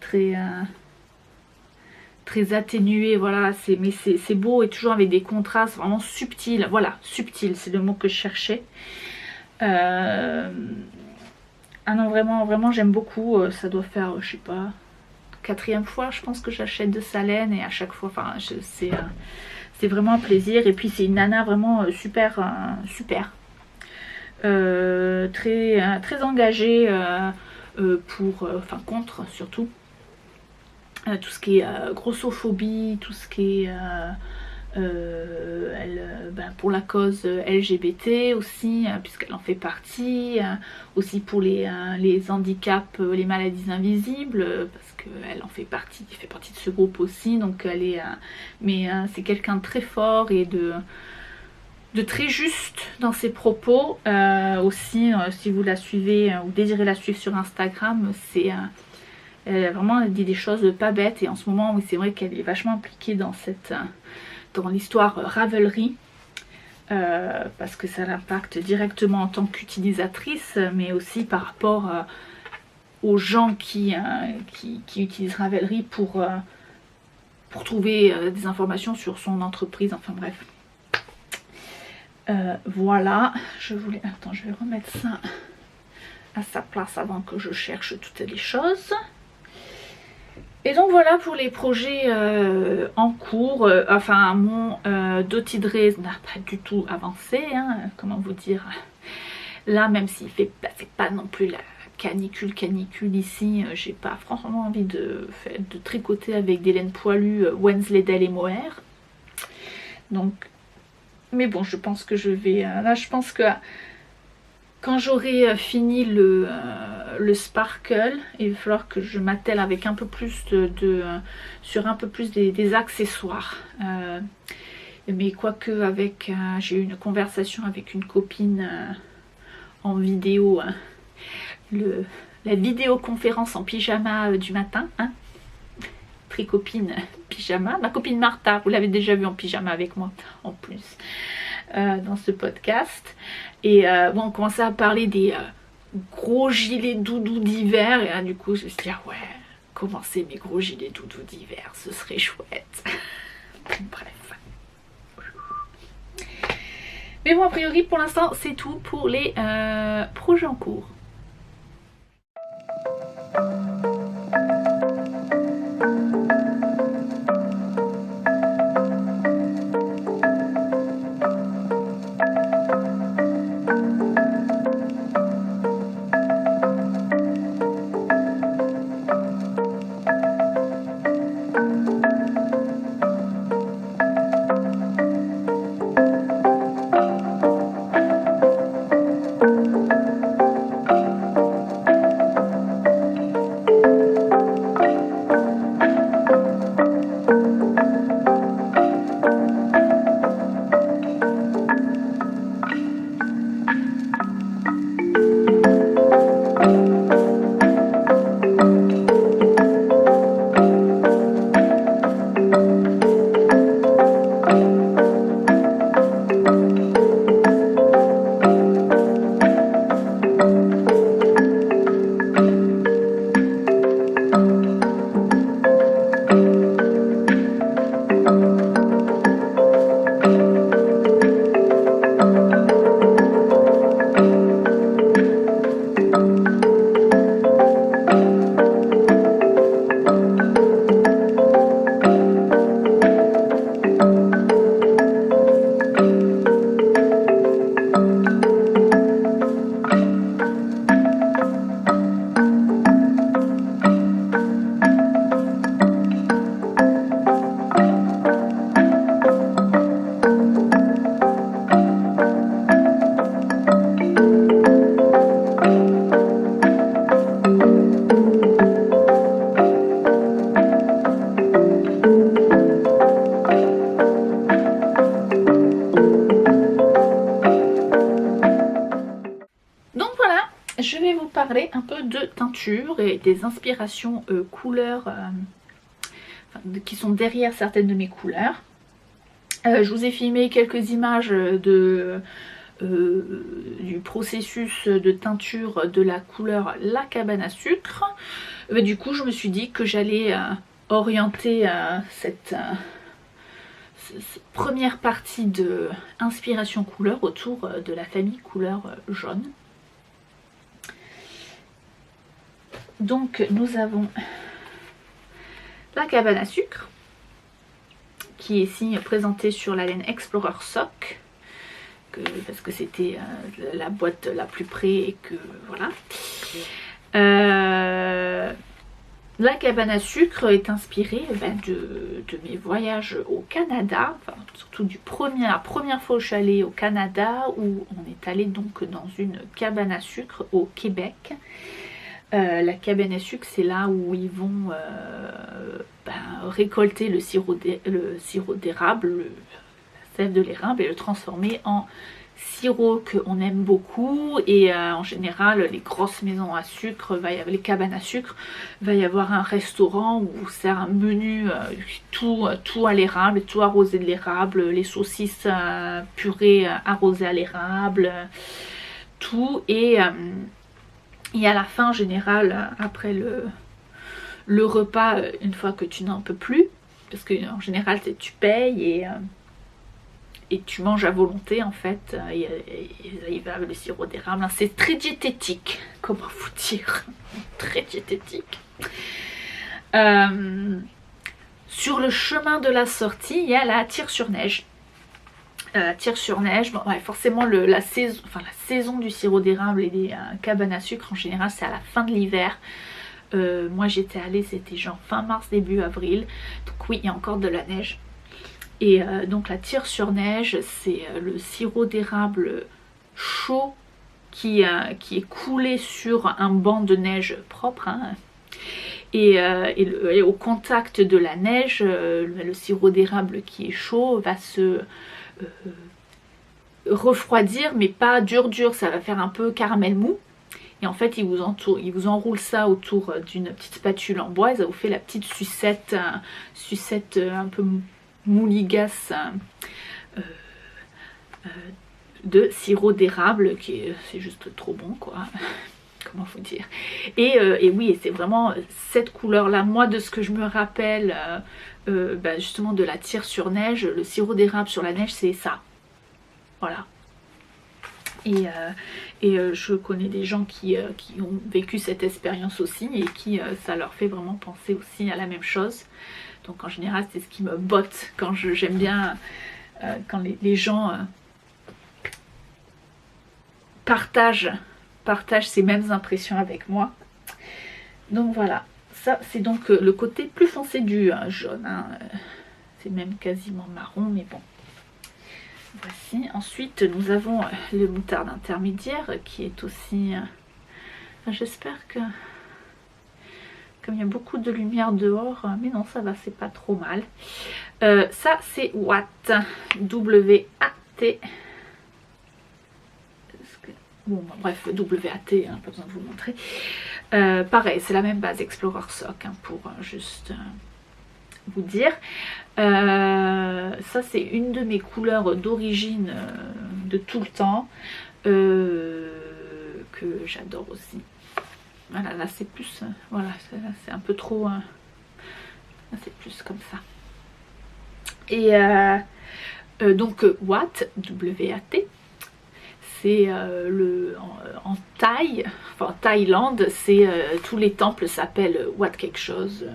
très très atténué, voilà. Mais c'est beau et toujours avec des contrastes vraiment subtils. Voilà, subtil, c'est le mot que je cherchais. Ah non, vraiment, vraiment j'aime beaucoup. Ça doit faire, je sais pas, 4e fois je pense que j'achète de sa laine, et à chaque fois, enfin c'est vraiment un plaisir. Et puis c'est une nana vraiment super, super. Très engagée pour, enfin contre surtout, tout ce qui est grossophobie, tout ce qui est pour la cause LGBT aussi, puisqu'elle en fait partie, aussi pour les handicaps, les maladies invisibles, parce qu'elle en fait partie, elle fait partie de ce groupe aussi. Donc elle est, mais c'est quelqu'un de très fort et de très juste dans ses propos. Aussi, si vous la suivez ou désirez la suivre sur Instagram, elle a vraiment dit des choses pas bêtes. Et en ce moment, oui, c'est vrai qu'elle est vachement impliquée dans l'histoire Ravelry, parce que ça l'impacte directement en tant qu'utilisatrice, mais aussi par rapport aux gens qui utilisent Ravelry pour trouver des informations sur son entreprise. Enfin bref. Voilà, je vais remettre ça à sa place avant que je cherche toutes les choses. Et donc voilà pour les projets en cours. Enfin, mon Dotted Rays n'a pas du tout avancé, hein, comment vous dire. Là, même s'il fait, c'est pas non plus la canicule ici, j'ai pas franchement envie de tricoter avec des laines poilues Wensleydale et Mohair. Donc, mais bon, je pense que je vais... là, je pense que quand j'aurai fini le sparkle, il va falloir que je m'attelle avec un peu plus sur un peu plus des accessoires. Mais quoique avec... j'ai eu une conversation avec une copine en vidéo, la vidéoconférence en pyjama du matin, hein. Copine pyjama, ma copine Martha, vous l'avez déjà vue en pyjama avec moi en plus dans ce podcast. Et bon, on commençait à parler des gros gilets doudous d'hiver, et là du coup je me suis dit ah ouais, commencer mes gros gilets doudous d'hiver, ce serait chouette. Bref, mais bon, a priori pour l'instant c'est tout pour les projets en cours. un peu de teinture et des inspirations couleurs qui sont derrière certaines de mes couleurs. Je vous ai filmé quelques images du processus de teinture de la couleur La Cabane à Sucre. Du coup je me suis dit que j'allais orienter cette première partie de inspiration couleur autour de la famille couleur jaune. Donc nous avons La Cabane à Sucre qui est ici présentée sur la laine Explorer Sock parce que c'était la boîte la plus près et que voilà. La Cabane à Sucre est inspirée de mes voyages au Canada, enfin, surtout la première fois où je suis allée au Canada, où on est allé donc dans une cabane à sucre au Québec. La cabane à sucre, c'est là où ils vont récolter le sirop d'érable, la sève de l'érable, et le transformer en sirop qu'on aime beaucoup. Et en général les grosses maisons à sucre, les cabanes à sucre, va y avoir un restaurant où c'est un menu tout à l'érable, tout arrosé de l'érable, les saucisses purées arrosées à l'érable, tout. Et à la fin en général, après le repas, une fois que tu n'en peux plus, parce que en général tu payes et tu manges à volonté en fait, il va avec le sirop d'érable, c'est très diététique, comment vous dire, très diététique. Sur le chemin de la sortie, il y a la tire-sur-neige. Tire-sur-neige, bon, ouais, forcément la saison du sirop d'érable et des cabanes à sucre en général c'est à la fin de l'hiver. Moi j'étais allée, c'était genre fin mars, début avril, donc oui il y a encore de la neige. Et donc la tire-sur-neige, c'est le sirop d'érable chaud qui est coulé sur un banc de neige propre, hein. Et au contact de la neige, le sirop d'érable qui est chaud va se refroidir, mais pas dur, ça va faire un peu caramel mou. Et en fait, il vous enroule ça autour d'une petite spatule en bois et ça vous fait la petite sucette un peu mouligasse de sirop d'érable c'est juste trop bon quoi, comment faut dire. Et oui, c'est vraiment cette couleur là, moi de ce que je me rappelle justement de la tire-sur-neige, le sirop d'érable sur la neige, c'est ça, voilà. Et je connais des gens qui ont vécu cette expérience aussi et qui ça leur fait vraiment penser aussi à la même chose. Donc en général c'est ce qui me botte quand j'aime bien quand les gens partagent ces mêmes impressions avec moi. Donc voilà, ça c'est donc le côté plus foncé du jaune, hein. C'est même quasiment marron, mais bon. Voici, ensuite nous avons le moutarde intermédiaire qui est aussi... j'espère que... Comme il y a beaucoup de lumière dehors, mais non ça va, c'est pas trop mal. Ça c'est Watt, W-A-T. Bon bref, W-A-T, hein, pas besoin de vous montrer. Pareil, c'est la même base Explorer Sock, hein, pour juste vous dire. Ça c'est une de mes couleurs d'origine de tout le temps, que j'adore aussi. Voilà, là c'est plus, voilà, c'est un peu trop, là c'est plus comme ça. Et donc Watt, W-A-T, c'est en Thaï, enfin en Thaïlande, c'est tous les temples s'appellent Wat quelque chose.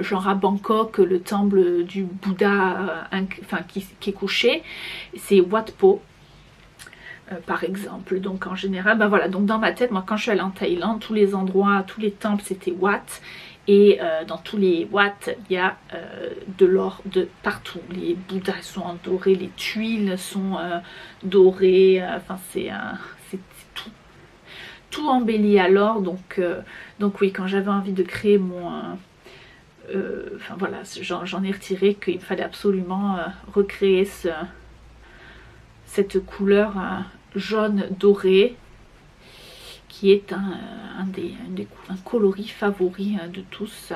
Genre à Bangkok, le temple du Bouddha qui est couché, c'est Wat Po. Par exemple, donc en général, voilà, donc dans ma tête, moi quand je suis allée en Thaïlande, tous les endroits, tous les temples c'était Wat, et dans tous les Wat il y a de l'or de partout, les Bouddhas sont en doré, les tuiles sont dorées, enfin c'est tout embelli à l'or, donc oui, quand j'avais envie de créer mon... enfin voilà, j'en ai retiré qu'il fallait absolument recréer cette couleur jaune doré qui est un coloris favori de tous.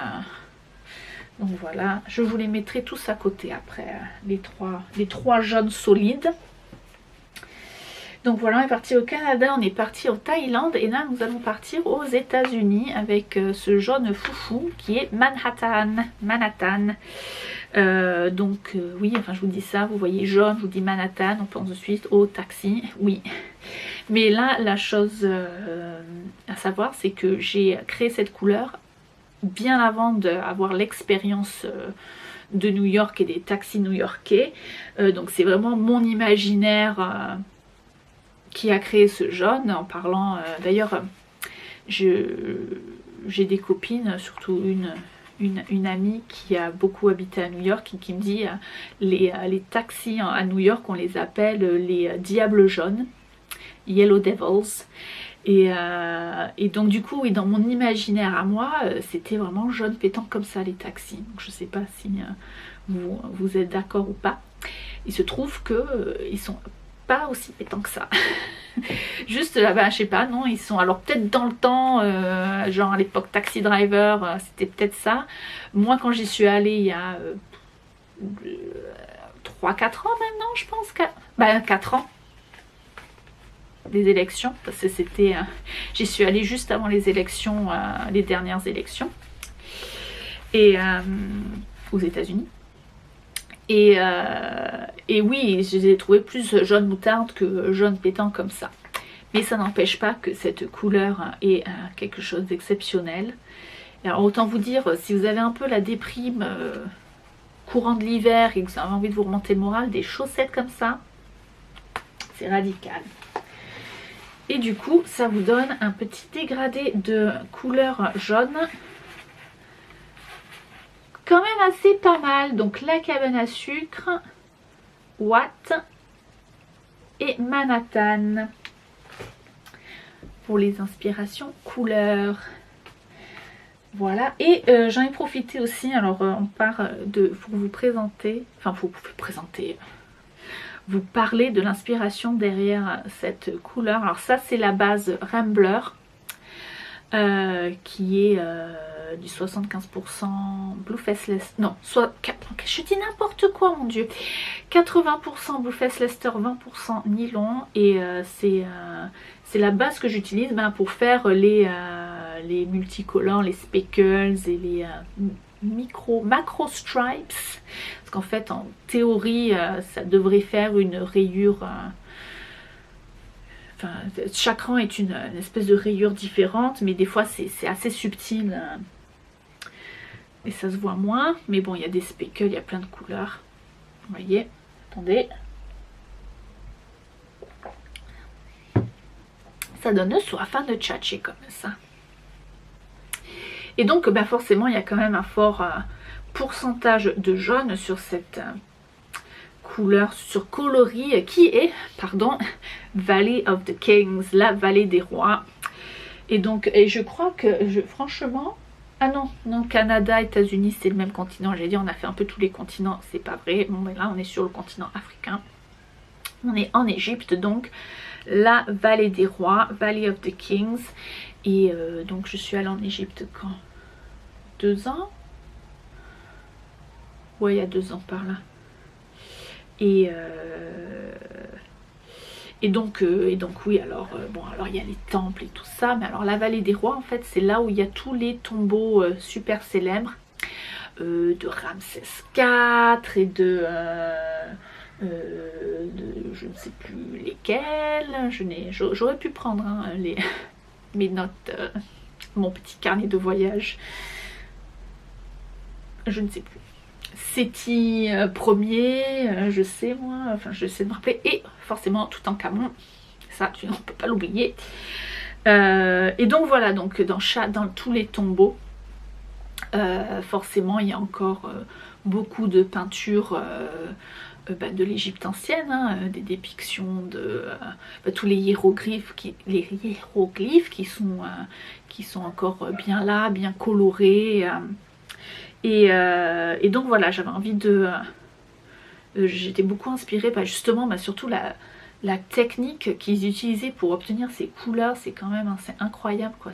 Donc voilà, je vous les mettrai tous à côté après, les trois jaunes solides. Donc voilà, on est parti au Canada, on est parti en Thaïlande et là nous allons partir aux États-Unis avec ce jaune foufou qui est Manhattan. Oui, enfin je vous dis ça, vous voyez jaune, je vous dis Manhattan, on pense de suite au taxi, oui. Mais là, la chose à savoir, c'est que j'ai créé cette couleur bien avant d'avoir l'expérience de New York et des taxis new-yorkais. Donc c'est vraiment mon imaginaire qui a créé ce jaune en parlant. D'ailleurs, j'ai des copines, surtout une amie qui a beaucoup habité à New York et qui me dit les taxis à New York, on les appelle les diables jaunes, Yellow Devils. Et donc du coup, et dans mon imaginaire à moi, c'était vraiment jaune pétant comme ça les taxis. Donc je sais pas si vous êtes d'accord ou pas. Il se trouve que ils sont pas aussi pétants que ça. Juste, je sais pas, non, ils sont alors peut-être dans le temps, genre à l'époque Taxi Driver, c'était peut-être ça. Moi quand j'y suis allée il y a 3-4 ans maintenant, je pense, 4 ans des élections, parce que c'était, j'y suis allée juste avant les élections, les dernières élections, et aux États-Unis. Et oui, je les ai trouvés plus jaune moutarde que jaune pétant comme ça. Mais ça n'empêche pas que cette couleur est quelque chose d'exceptionnel. Alors autant vous dire, si vous avez un peu la déprime courant de l'hiver et que vous avez envie de vous remonter le moral, des chaussettes comme ça, c'est radical. Et du coup, ça vous donne un petit dégradé de couleur jaune quand même assez pas mal. Donc la cabane à sucre, Watt et Manhattan pour les inspirations couleurs. Voilà, et j'en ai profité aussi, alors on part pour vous présenter, vous parler de l'inspiration derrière cette couleur. Alors ça c'est la base Rambler qui est du 75% Blue Faceless, non, je dis n'importe quoi mon dieu, 80% Blue Face Leather, 20% nylon, et c'est la base que j'utilise pour faire les multicolores, les speckles et les macro stripes, parce qu'en fait en théorie ça devrait faire une rayure, enfin chaque rang est une espèce de rayure différente, mais des fois c'est assez subtil et ça se voit moins, mais bon il y a des speckles, il y a plein de couleurs, vous voyez, attendez, ça donne soif de tchatcher comme ça. Et donc forcément il y a quand même un fort pourcentage de jaune sur cette couleur, sur coloris qui est, pardon, Valley of the Kings, la vallée des rois. Et donc, je crois que, franchement, ah non, Canada, États-Unis, c'est le même continent. J'ai dit, on a fait un peu tous les continents, c'est pas vrai. Bon, là, on est sur le continent africain. On est en Égypte, donc, la vallée des rois, Valley of the Kings. Et donc, je suis allée en Égypte quand 2 ans. Ouais, il y a 2 ans par là. Et donc oui, alors alors il y a les temples et tout ça, mais alors la vallée des rois en fait c'est là où il y a tous les tombeaux super célèbres de Ramsès IV et de je ne sais plus lesquels. J'aurais pu prendre mes notes, mon petit carnet de voyage, je ne sais plus. Séti premier, je sais moi, enfin je sais de me rappeler, et forcément Toutankhamon, ça on ne peut pas l'oublier. Et donc voilà, donc dans tous les tombeaux, forcément il y a encore beaucoup de peintures de l'Égypte ancienne, hein, des dépictions de tous les hiéroglyphes qui sont encore bien là, bien colorés. Et donc voilà, j'avais envie de... j'étais beaucoup inspirée justement, surtout la technique qu'ils utilisaient pour obtenir ces couleurs, c'est quand même c'est incroyable quoi.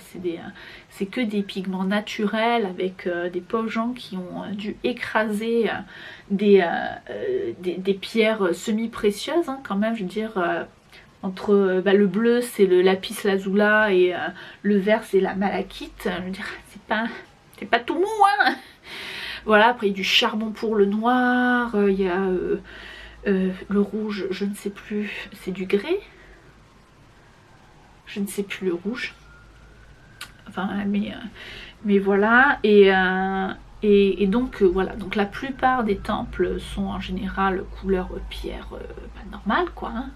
C'est que des pigments naturels avec des pauvres gens qui ont dû écraser des pierres semi-précieuses hein, quand même, je veux dire. Entre le bleu c'est le lapis lazuli et le vert c'est la malachite. Je veux dire, c'est pas tout mou hein. Voilà, après il y a du charbon pour le noir, il y a le rouge, je ne sais plus, c'est du grès. Je ne sais plus le rouge. Enfin, mais voilà. Et donc voilà, donc la plupart des temples sont en général couleur pierre normale quoi. Hein.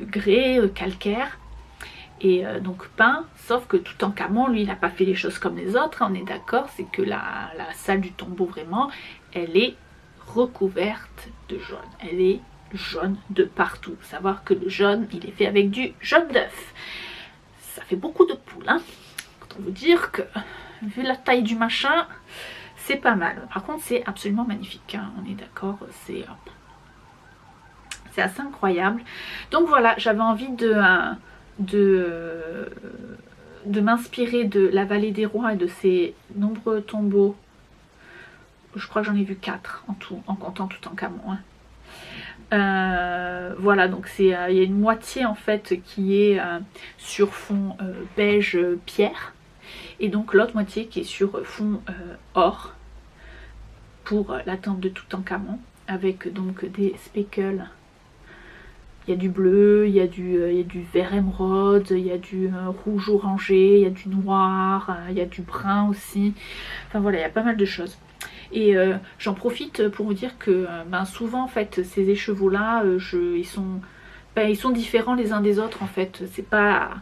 Grès, calcaire. Et donc peint, sauf que Toutankhamon, lui, il n'a pas fait les choses comme les autres, hein, on est d'accord, c'est que la salle du tombeau, vraiment, elle est recouverte de jaune. Elle est jaune de partout. Faut savoir que le jaune, il est fait avec du jaune d'œuf. Ça fait beaucoup de poules, hein. Autant vous dire que, vu la taille du machin, c'est pas mal. Par contre, c'est absolument magnifique, hein, on est d'accord, c'est assez incroyable. Donc voilà, j'avais envie de m'inspirer de la vallée des rois et de ses nombreux tombeaux. Je crois que j'en ai vu 4 en tout, en comptant Toutankhamon. Hein. Voilà, donc il y a une moitié en fait qui est sur fond beige pierre et donc l'autre moitié qui est sur fond or pour la tombe de Toutankhamon avec donc des speckles. Il y a du bleu, il y a du vert émeraude, il y a du rouge orangé, il y a du noir, il y a du brun aussi. Enfin voilà, il y a pas mal de choses. Et j'en profite pour vous dire que souvent en fait ces écheveaux là, ils sont différents les uns des autres en fait. C'est pas...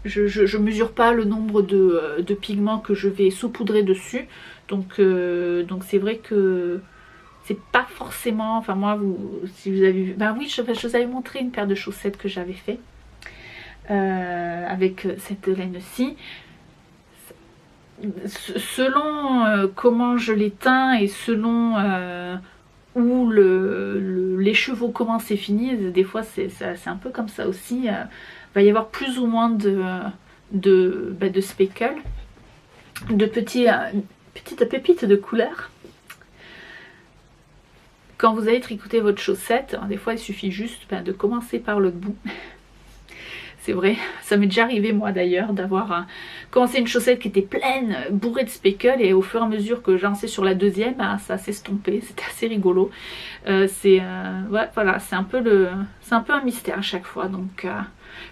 Je mesure pas le nombre de pigments que je vais saupoudrer dessus. Donc c'est vrai que... c'est pas forcément, enfin moi, si vous avez vu, oui, je vous avais montré une paire de chaussettes que j'avais fait avec cette laine-ci. Selon comment je les teins et selon où les chevaux commencent et finissent, des fois c'est un peu comme ça aussi. Il va y avoir plus ou moins de speckles, de petites pépites de couleur. Quand vous allez tricoter votre chaussette, des fois il suffit juste de commencer par le bout. C'est vrai, ça m'est déjà arrivé moi d'ailleurs d'avoir commencé une chaussette qui était pleine, bourrée de speckles et au fur et à mesure que j'avançais sur la deuxième, ça s'est estompé, c'était assez rigolo. Ouais, voilà, c'est un peu un mystère à chaque fois. Donc,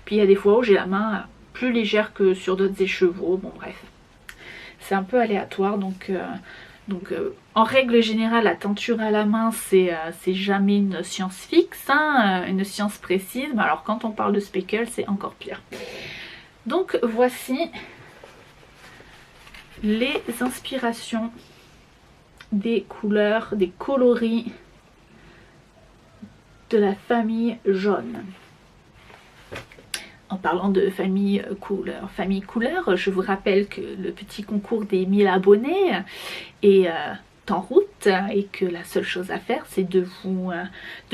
puis il y a des fois où j'ai la main plus légère que sur d'autres écheveaux, bon bref. C'est un peu aléatoire donc en règle générale, la teinture à la main, c'est jamais une science fixe, hein, une science précise. Mais alors quand on parle de speckle, c'est encore pire. Donc voici les inspirations des couleurs, des coloris de la famille jaune. En parlant de famille couleur, je vous rappelle que le petit concours des 1000 abonnés est en route et que la seule chose à faire c'est de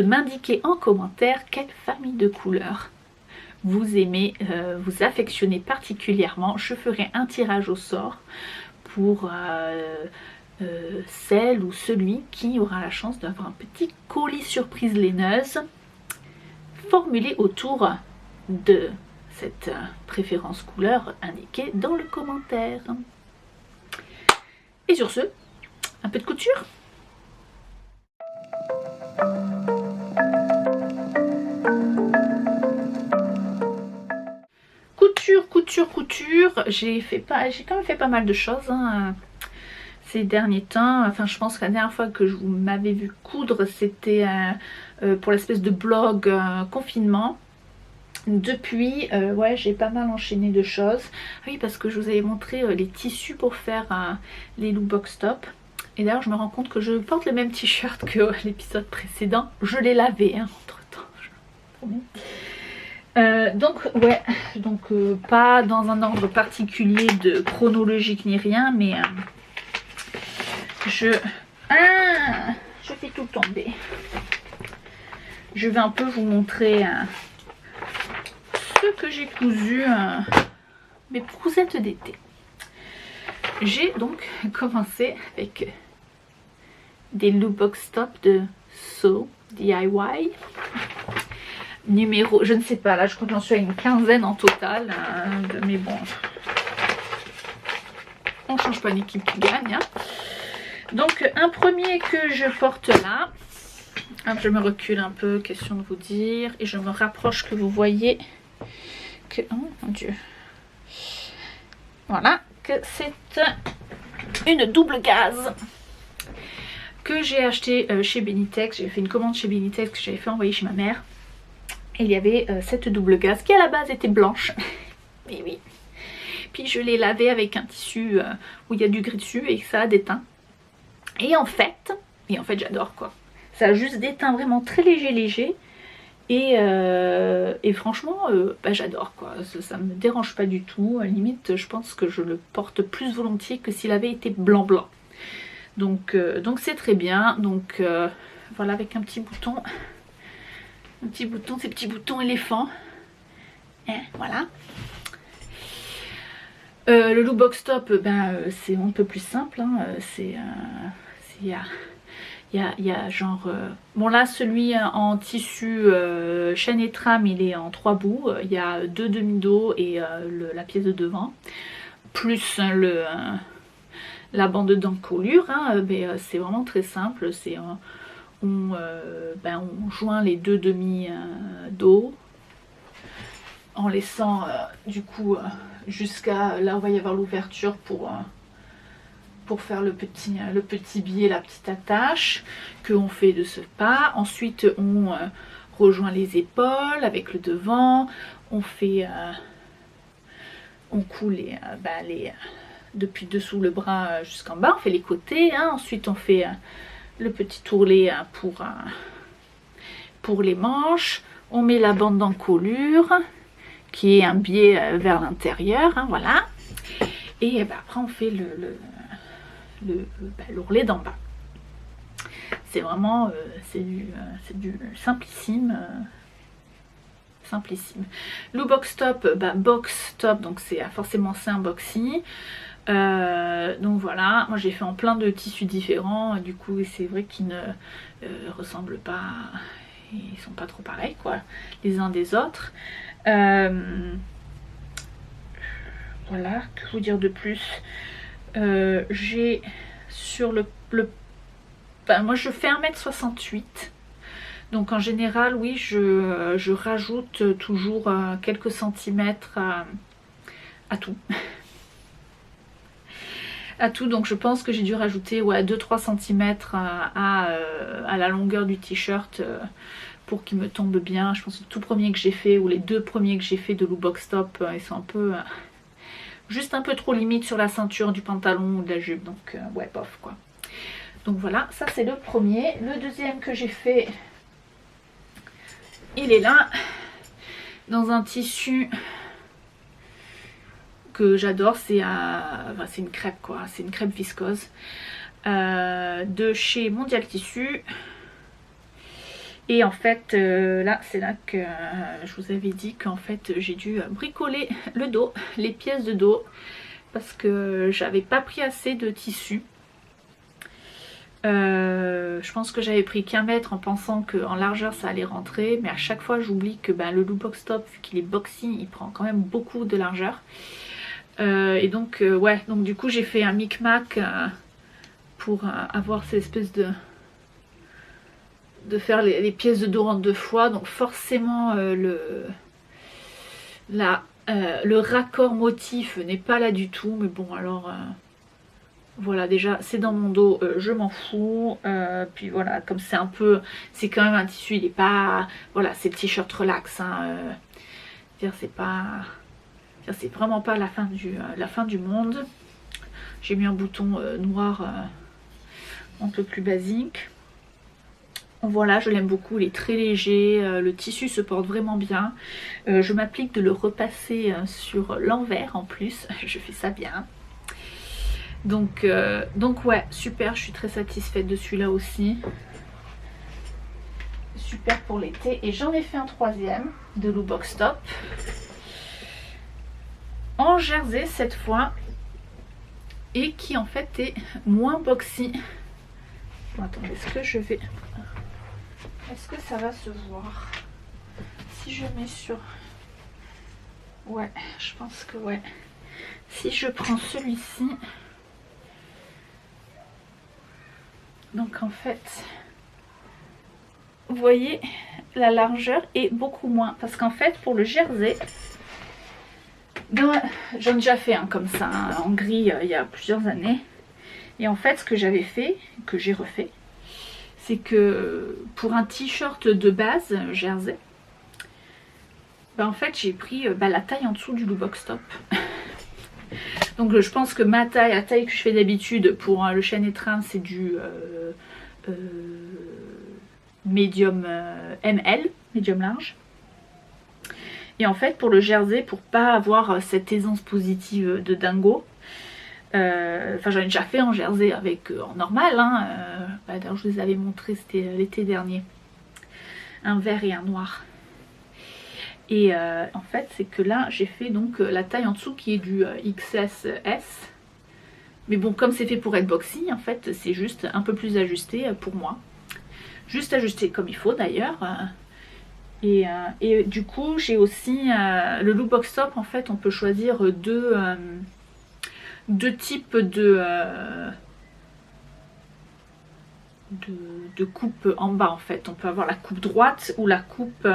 m'indiquer en commentaire quelle famille de couleurs vous aimez, vous affectionnez particulièrement. Je ferai un tirage au sort pour celle ou celui qui aura la chance d'avoir un petit colis surprise laineuse formulé autour de cette préférence couleur indiquée dans le commentaire. Et sur ce, un peu de couture. Couture. J'ai quand même fait pas mal de choses hein, ces derniers temps. Enfin, je pense que la dernière fois que je m'avais vu coudre, c'était pour l'espèce de blog confinement. Depuis, ouais, j'ai pas mal enchaîné de choses. Ah oui, parce que je vous avais montré les tissus pour faire les lookbox top. Et d'ailleurs, je me rends compte que je porte le même t-shirt que l'épisode précédent. Je l'ai lavé hein, entre temps. Donc, ouais, pas dans un ordre particulier de chronologique ni rien, mais je fais tout tomber. je vais un peu vous montrer ce que j'ai cousu, mes brousettes d'été. J'ai donc commencé avec des Lookbox Top de So DIY. Numéro, je ne sais pas, là je crois que j'en suis à une quinzaine en total. Mais bon, on change pas l'équipe qui gagne. Hein. Donc un premier que je porte là. Hop, je me recule un peu, question de vous dire. Et je me rapproche que vous voyez que... Oh mon Dieu. Voilà, que c'est une double gaze que j'ai acheté chez Benitex. J'ai fait une commande chez Benitex que j'avais fait envoyer chez ma mère. Et il y avait cette double gaze qui à la base était blanche. Et oui. Puis je l'ai lavée avec un tissu où il y a du gris dessus et ça a des teints. Et en fait j'adore quoi. Ça a juste des teints vraiment très légers. Et franchement, bah, j'adore quoi. Ça me dérange pas du tout. À la limite, je pense que je le porte plus volontiers que s'il avait été blanc. Donc c'est très bien. Donc voilà, avec un petit bouton. Ces petits boutons éléphants. Voilà. Le Lookbox Top, ben, c'est un peu plus simple. Hein. Il y a genre... Bon là, celui en tissu chaîne et trame, il est en 3 bouts. Il y a 2 demi-dos et la pièce de devant. Plus la bande d'encolure. Hein. C'est vraiment très simple. On joint les 2 demi-dos en laissant du coup jusqu'à là où va y avoir l'ouverture pour faire le petit biais, la petite attache qu'on fait de ce pas. Ensuite on rejoint les épaules avec le devant, on fait on coule depuis dessous le bras jusqu'en bas, on fait les côtés, hein. Ensuite on fait le petit ourlet pour les manches, on met la bande d'encolure qui est un biais vers l'intérieur, hein, voilà. Et après on fait l'ourlet d'en bas. C'est vraiment c'est du simplissime. Simplissime. Lookbox Top, box top, donc c'est forcément c'est un boxy. Donc voilà, moi j'ai fait en plein de tissus différents, du coup c'est vrai qu'ils ne ressemblent pas, ils sont pas trop pareils quoi, les uns des autres. Voilà, que vous dire de plus. J'ai sur moi je fais 1m68, donc en général oui je rajoute toujours quelques centimètres à tout. Donc je pense que j'ai dû rajouter 2-3 cm à la longueur du t-shirt pour qu'il me tombe bien. Je pense que le tout premier que j'ai fait, ou les 2 premiers que j'ai fait de Lookbox Top, ils sont un peu juste un peu trop limite sur la ceinture du pantalon ou de la jupe, donc ouais bof quoi. Donc voilà, ça c'est le premier. Le deuxième que j'ai fait, il est là, dans un tissu que j'adore, c'est une crêpe quoi, c'est une crêpe viscose de chez Mondial Tissu. Et en fait là c'est là que je vous avais dit qu'en fait j'ai dû bricoler le dos, les pièces de dos, parce que j'avais pas pris assez de tissu. Je pense que j'avais pris qu'1 mètre en pensant qu'en largeur ça allait rentrer, mais à chaque fois j'oublie que le Lookbox Top, vu qu'il est boxy, il prend quand même beaucoup de largeur. Et donc ouais, donc du coup j'ai fait un micmac pour avoir cette espèce de faire les pièces de dos en 2 fois, donc forcément le raccord motif n'est pas là du tout, mais bon alors voilà, déjà c'est dans mon dos, je m'en fous. Puis voilà, comme c'est un peu, c'est quand même un tissu, il est pas, voilà, c'est le t-shirt relax, hein, c'est pas, c'est vraiment pas la fin du monde. J'ai mis un bouton noir un peu plus basique. Voilà, je l'aime beaucoup, il est très léger, le tissu se porte vraiment bien. Je m'applique de le repasser sur l'envers en plus, je fais ça bien. Donc ouais, super, je suis très satisfaite de celui-là aussi. super pour l'été. Et j'en ai fait un troisième de Loubbox Top. En jersey cette fois. Et qui en fait est moins boxy. Bon, attendez, est-ce que je vais... Est-ce que ça va se voir? Si je mets sur... Ouais, je pense que ouais. Si je prends celui-ci... Donc en fait... Vous voyez, la largeur est beaucoup moins. Parce qu'en fait, pour le jersey... J'en ai déjà fait un comme ça, hein, en gris, il y a plusieurs années. Et en fait, ce que j'avais fait, que j'ai refait, c'est que pour un t-shirt de base, jersey, en fait, j'ai pris la taille en dessous du Loubbox Top. Donc je pense que ma taille, la taille que je fais d'habitude pour le chêne et trame, c'est du medium ML, medium large. Et en fait, pour le jersey, pour pas avoir cette aisance positive de dingo, enfin j'en ai déjà fait en jersey avec en normal, hein, d'ailleurs je vous les avais montré, c'était l'été dernier, un vert et un noir. Et en fait c'est que là j'ai fait donc la taille en dessous qui est du XS. Mais bon, comme c'est fait pour être boxy, en fait c'est juste un peu plus ajusté pour moi. Juste ajusté comme il faut d'ailleurs. Et du coup j'ai aussi le Loubbox Top. En fait on peut choisir deux types de coupe en bas. En fait on peut avoir la coupe droite ou la coupe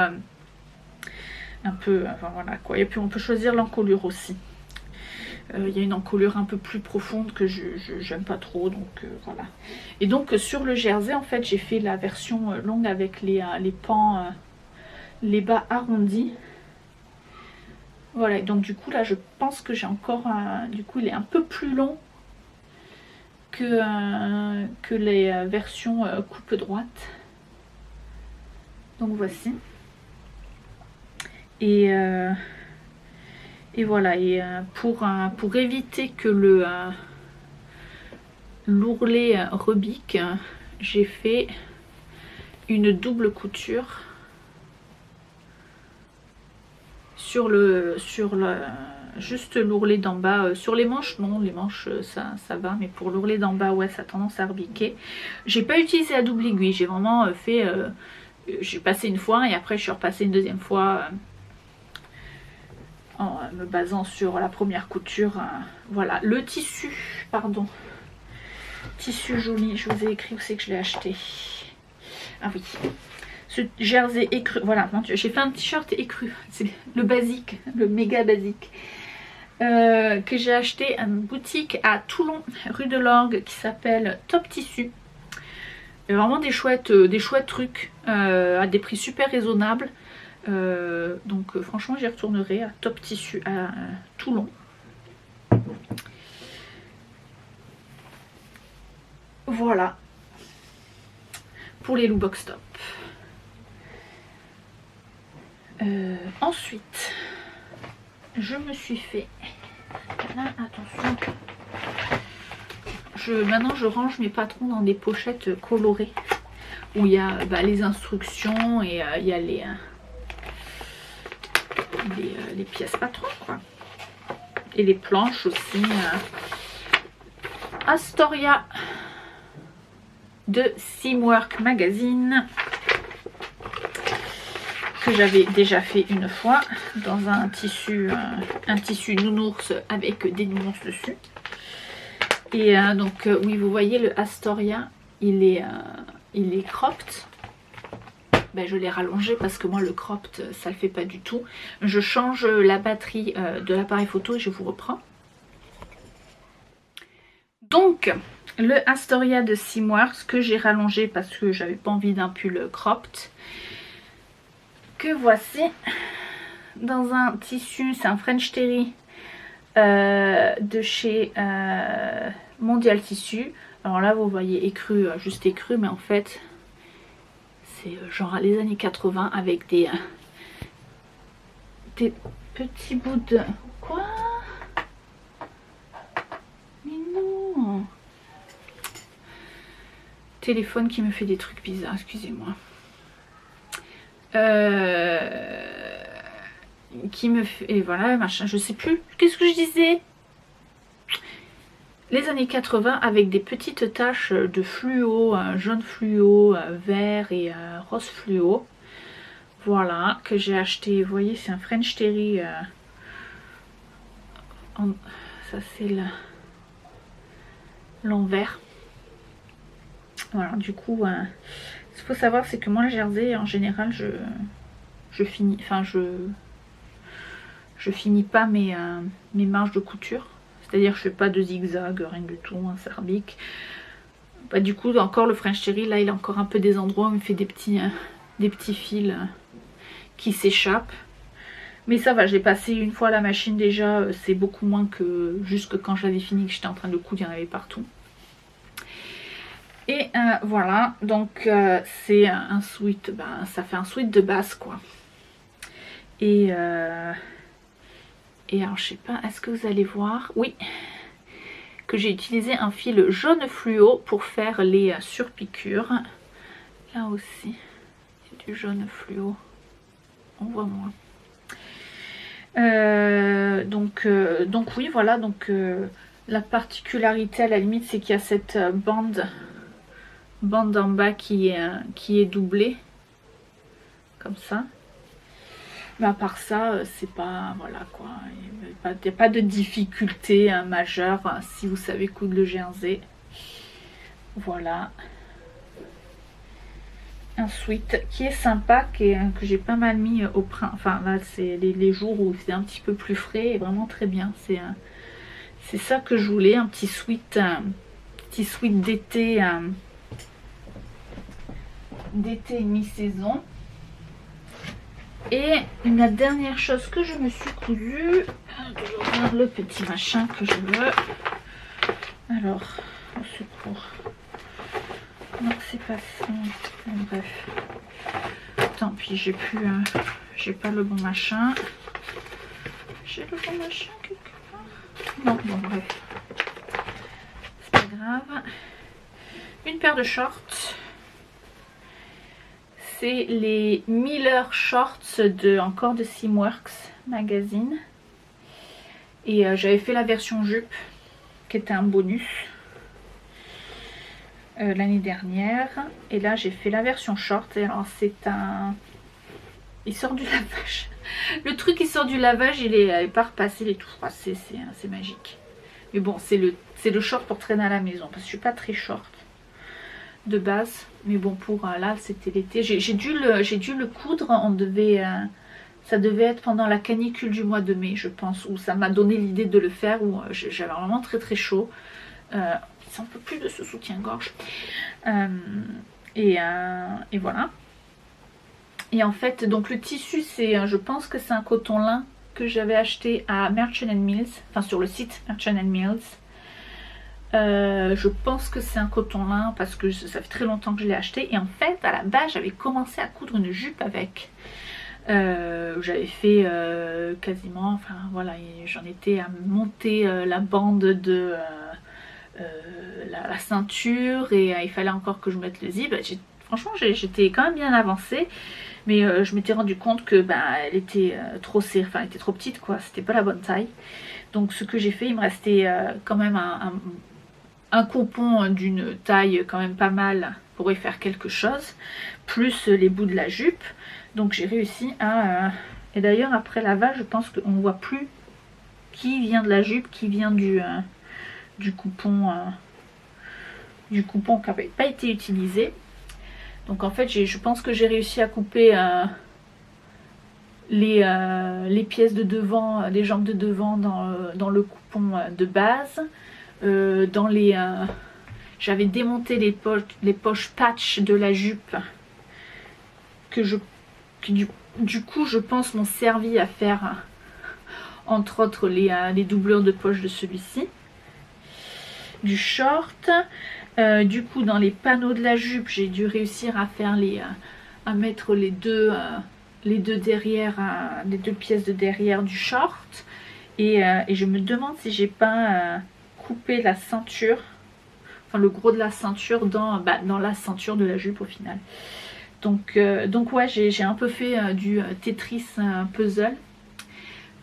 un peu, enfin voilà quoi. Et puis on peut choisir l'encolure aussi. Il y a une encolure un peu plus profonde que je j'aime pas trop, donc voilà. Et donc sur le jersey en fait j'ai fait la version longue avec les pans, les bas arrondis. Voilà, et donc du coup là je pense que j'ai encore du coup il est un peu plus long que les versions coupe droite. Donc voici. Et voilà, et pour éviter que l'ourlet rebique, j'ai fait une double couture sur juste l'ourlet d'en bas. Sur les manches, non, les manches ça va, mais pour l'ourlet d'en bas, ouais, ça a tendance à rebiquer. J'ai pas utilisé la double aiguille, j'ai vraiment fait, j'ai passé une fois et après je suis repassée une deuxième fois en me basant sur la première couture. Voilà, le tissu, pardon, tissu joli, je vous ai écrit où c'est que je l'ai acheté. Ah oui, ce jersey écru, voilà, j'ai fait un t-shirt écru, c'est le basique, le méga basique, que j'ai acheté à une boutique à Toulon, rue de l'Orgue, qui s'appelle Top Tissu. Il y a vraiment des chouettes trucs à des prix super raisonnables. Donc franchement j'y retournerai à Top Tissu à Toulon. Voilà pour les Loubbox Top. Ensuite je me suis fait là, attention, maintenant je range mes patrons dans des pochettes colorées où il y a les instructions et il y a les pièces patrons quoi, et les planches aussi. Astoria de Seamwork Magazine, que j'avais déjà fait une fois dans un tissu nounours avec des nounours dessus. Et donc oui, vous voyez le Astoria, il est cropped. Je l'ai rallongé parce que moi le cropped ça le fait pas du tout. Je change la batterie de l'appareil photo et je vous reprends. Donc le Astoria de Seamworks que j'ai rallongé parce que j'avais pas envie d'un pull cropped, que voici dans un tissu, c'est un French Terry de chez Mondial Tissu. Alors là vous voyez écru, juste écru, mais en fait c'est genre les années 80 avec des petits bouts de... Quoi? Mais non! Téléphone qui me fait des trucs bizarres, excusez-moi. Qui me fait... Et voilà, machin, je sais plus. Qu'est-ce que je disais? Les années 80 avec des petites taches de fluo, jaune fluo, vert et rose fluo. Voilà, que j'ai acheté. Vous voyez, c'est un French Terry. Ça, c'est l'envers. Voilà, du coup, ce qu'il faut savoir, c'est que moi, le jersey, en général, je finis... Enfin, je finis pas mes marges de couture. C'est-à-dire je fais pas de zigzag, rien du tout, un sarbique. Bah, du coup, encore le French Terry, là, il a encore un peu des endroits où il me fait des petits fils qui s'échappent. Mais ça va, je l'ai passé une fois à la machine déjà. C'est beaucoup moins que juste que quand je l'avais fini, que j'étais en train de coudre, il y en avait partout. Et voilà, donc c'est un sweat, ben, ça fait un sweat de base, quoi. Et alors, je sais pas, est-ce que vous allez voir? Oui, que j'ai utilisé un fil jaune fluo pour faire les surpiqûres. Là aussi, c'est du jaune fluo. On voit moins. Donc oui, voilà. Donc la particularité à la limite, c'est qu'il y a cette bande en bas qui est doublée. Comme ça. Mais à part ça, c'est pas... Voilà quoi. Il n'y a pas de difficulté majeure si vous savez coudre le jersey. Voilà. Un sweat qui est sympa, que j'ai pas mal mis au printemps. Enfin là, c'est les jours où c'est un petit peu plus frais et vraiment très bien. C'est ça que je voulais, un petit sweat d'été. D'été mi-saison. Et la dernière chose que je me suis cousue, je regarde le petit machin que je veux. Alors, au secours. Non, c'est pas ça. Bref. Tant pis, j'ai pas le bon machin. J'ai le bon machin quelque part. Non, bon, bref. C'est pas grave. Une paire de shorts. C'est les Miller Shorts encore de Simworks Magazine. Et j'avais fait la version jupe qui était un bonus l'année dernière. Et là j'ai fait la version short. Et alors c'est un... Il sort du lavage. Le truc qui sort du lavage, il est pas repassé les tout froid. C'est magique. Mais bon, c'est le short pour traîner à la maison. Parce que je suis pas très short de base, mais bon, pour là c'était l'été, j'ai dû le coudre. Ça devait être pendant la canicule du mois de mai, je pense, où ça m'a donné l'idée de le faire, où j'avais vraiment très très chaud. Ça en peut plus de ce soutien-gorge. Et voilà. Et en fait, donc le tissu, je pense que c'est un coton lin que j'avais acheté à Merchant Mills, enfin sur le site Merchant Mills. Je pense que c'est un coton lin parce que ça fait très longtemps que je l'ai acheté. Et en fait, à la base, j'avais commencé à coudre une jupe avec. J'avais fait quasiment, enfin voilà, j'en étais à monter la bande de la ceinture et il fallait encore que je mette le zip. Franchement, j'étais quand même bien avancée. Mais je m'étais rendu compte que elle était trop serrée, enfin elle était trop petite quoi, c'était pas la bonne taille. Donc ce que j'ai fait, il me restait quand même un coupon d'une taille quand même pas mal pour y faire quelque chose, plus les bouts de la jupe. Donc j'ai réussi à... Et d'ailleurs après lavage, je pense qu'on ne voit plus qui vient de la jupe, qui vient du coupon qui n'avait pas été utilisé. Donc en fait je pense que j'ai réussi à couper les pièces de devant, les jambes de devant dans le coupon de base. J'avais démonté les poches patch de la jupe qui du coup je pense m'ont servi à faire entre autres les doublures de poche de celui-ci, du short. Du coup dans les panneaux de la jupe j'ai dû réussir à faire à mettre les deux derrière, les deux pièces de derrière du short. Et je me demande si j'ai pas coupé la ceinture, enfin le gros de la ceinture dans la ceinture de la jupe au final. Donc ouais, j'ai un peu fait du Tetris puzzle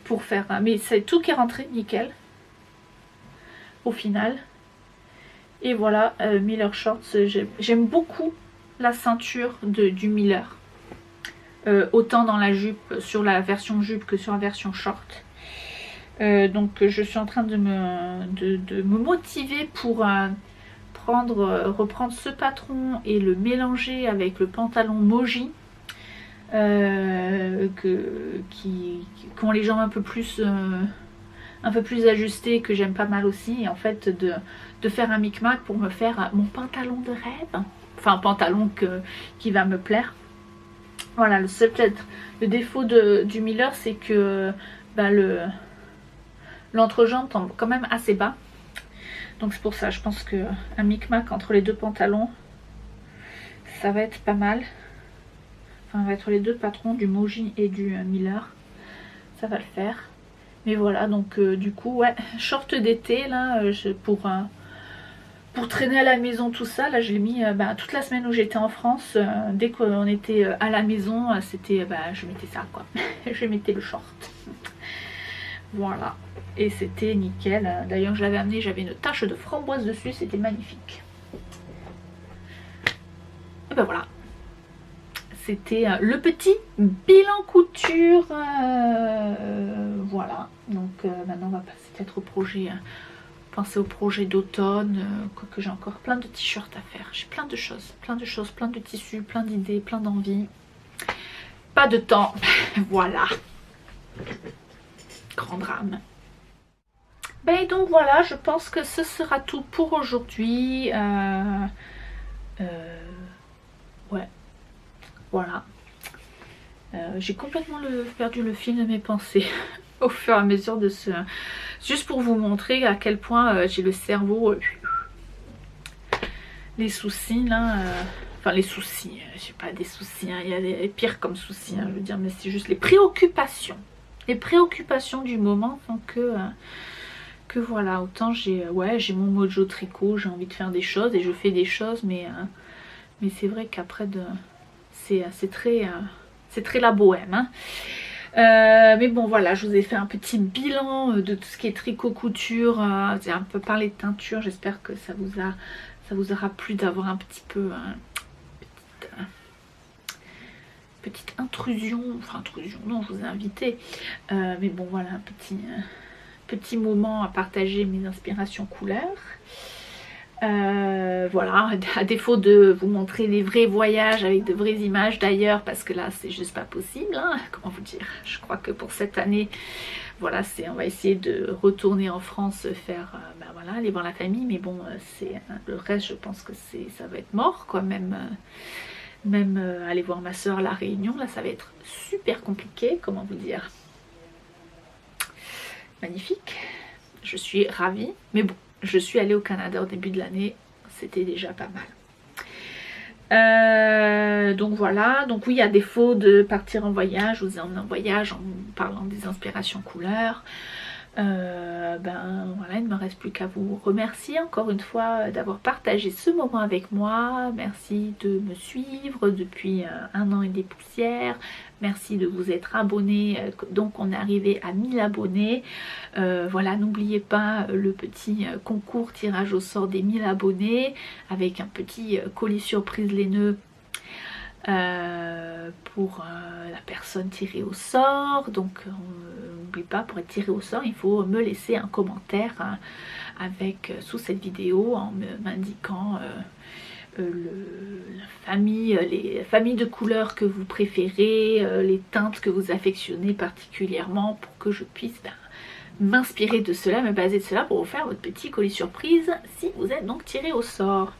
pour faire... mais c'est tout qui est rentré, nickel, au final. Et voilà, Miller Shorts, j'aime beaucoup la ceinture du Miller. Autant dans la jupe, sur la version jupe que sur la version short. Donc je suis en train de me motiver pour reprendre ce patron et le mélanger avec le pantalon Moji. Qui ont les jambes un peu plus ajustées, que j'aime pas mal aussi, et en fait de faire un micmac pour me faire mon pantalon de rêve, enfin un pantalon qui va me plaire. Voilà, peut-être le défaut du Miller, c'est que l'entrejambe tombe quand même assez bas, donc c'est pour ça je pense que un micmac entre les deux pantalons ça va être pas mal. Enfin, on va être les deux patrons, du Moji et du Miller. Ça va le faire. Mais voilà, donc du coup, ouais, short d'été, là, pour traîner à la maison, tout ça. Là, je l'ai mis toute la semaine où j'étais en France. Dès qu'on était à la maison, c'était, je mettais ça, quoi. Je mettais le short. Voilà. Et c'était nickel. D'ailleurs, je l'avais amené, j'avais une tache de framboise dessus. C'était magnifique. Et ben voilà. C'était le petit bilan couture. Voilà. Donc maintenant on va passer peut-être au projet. Penser au projet d'automne. Quoique j'ai encore plein de t-shirts à faire. J'ai plein de choses, plein de tissus, plein d'idées, plein d'envies. Pas de temps. Voilà. Grand drame. Ben donc voilà, je pense que ce sera tout pour aujourd'hui. Ouais. Voilà. J'ai complètement perdu le fil de mes pensées au fur et à mesure de ce... Juste pour vous montrer à quel point j'ai le cerveau... les soucis là... Enfin les soucis, j'ai pas des soucis, hein, il y a des pires comme soucis, hein, je veux dire, mais c'est juste les préoccupations. Les préoccupations du moment font que voilà, autant j'ai mon mojo tricot, j'ai envie de faire des choses et je fais des choses, mais c'est vrai qu'après c'est très la bohème, hein. Mais bon voilà, je vous ai fait un petit bilan de tout ce qui est tricot couture. J'ai un peu parlé de teinture, j'espère que ça vous aura plu d'avoir un petit peu petite intrusion, enfin intrusion non, je vous ai invité, mais bon voilà, un petit moment à partager mes inspirations couleurs. Voilà, à défaut de vous montrer les vrais voyages avec de vraies images d'ailleurs, parce que là c'est juste pas possible, hein. Comment vous dire, je crois que pour cette année, voilà, on va essayer de retourner en France, faire, voilà, aller voir la famille, mais bon, le reste, je pense que ça va être mort, quoi, même aller voir ma soeur à La Réunion, là ça va être super compliqué, comment vous dire. Magnifique, je suis ravie, mais bon, je suis allée au Canada au début de l'année, c'était déjà pas mal. Donc voilà, donc oui, à défaut de partir en voyage, je vous ai emmené en voyage en parlant des inspirations couleurs. Voilà, il ne me reste plus qu'à vous remercier encore une fois d'avoir partagé ce moment avec moi. Merci de me suivre depuis 1 an et des poussières. Merci de vous être abonné. Donc on est arrivé à 1000 abonnés. Voilà, n'oubliez pas le petit concours tirage au sort des 1000 abonnés avec un petit colis surprise laineux pour la personne tirée au sort. Donc n'oublie pas, pour être tiré au sort, il faut me laisser un commentaire sous cette vidéo en m'indiquant les familles de couleurs que vous préférez, les teintes que vous affectionnez particulièrement, pour que je puisse m'inspirer de cela, me baser de cela pour vous faire votre petit colis surprise si vous êtes donc tiré au sort.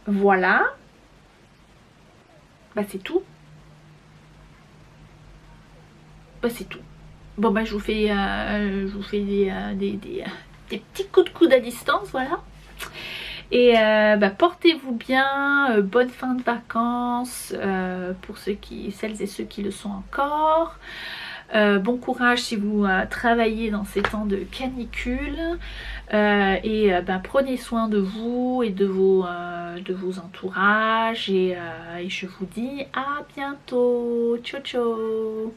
Voilà, c'est tout. C'est tout. Bon je vous fais des petits coups de coude à distance, voilà. Et portez-vous bien, bonne fin de vacances pour celles et ceux qui le sont encore. Bon courage si vous travaillez dans ces temps de canicule. Prenez soin de vous et de vos entourages. Et je vous dis à bientôt. Ciao ciao.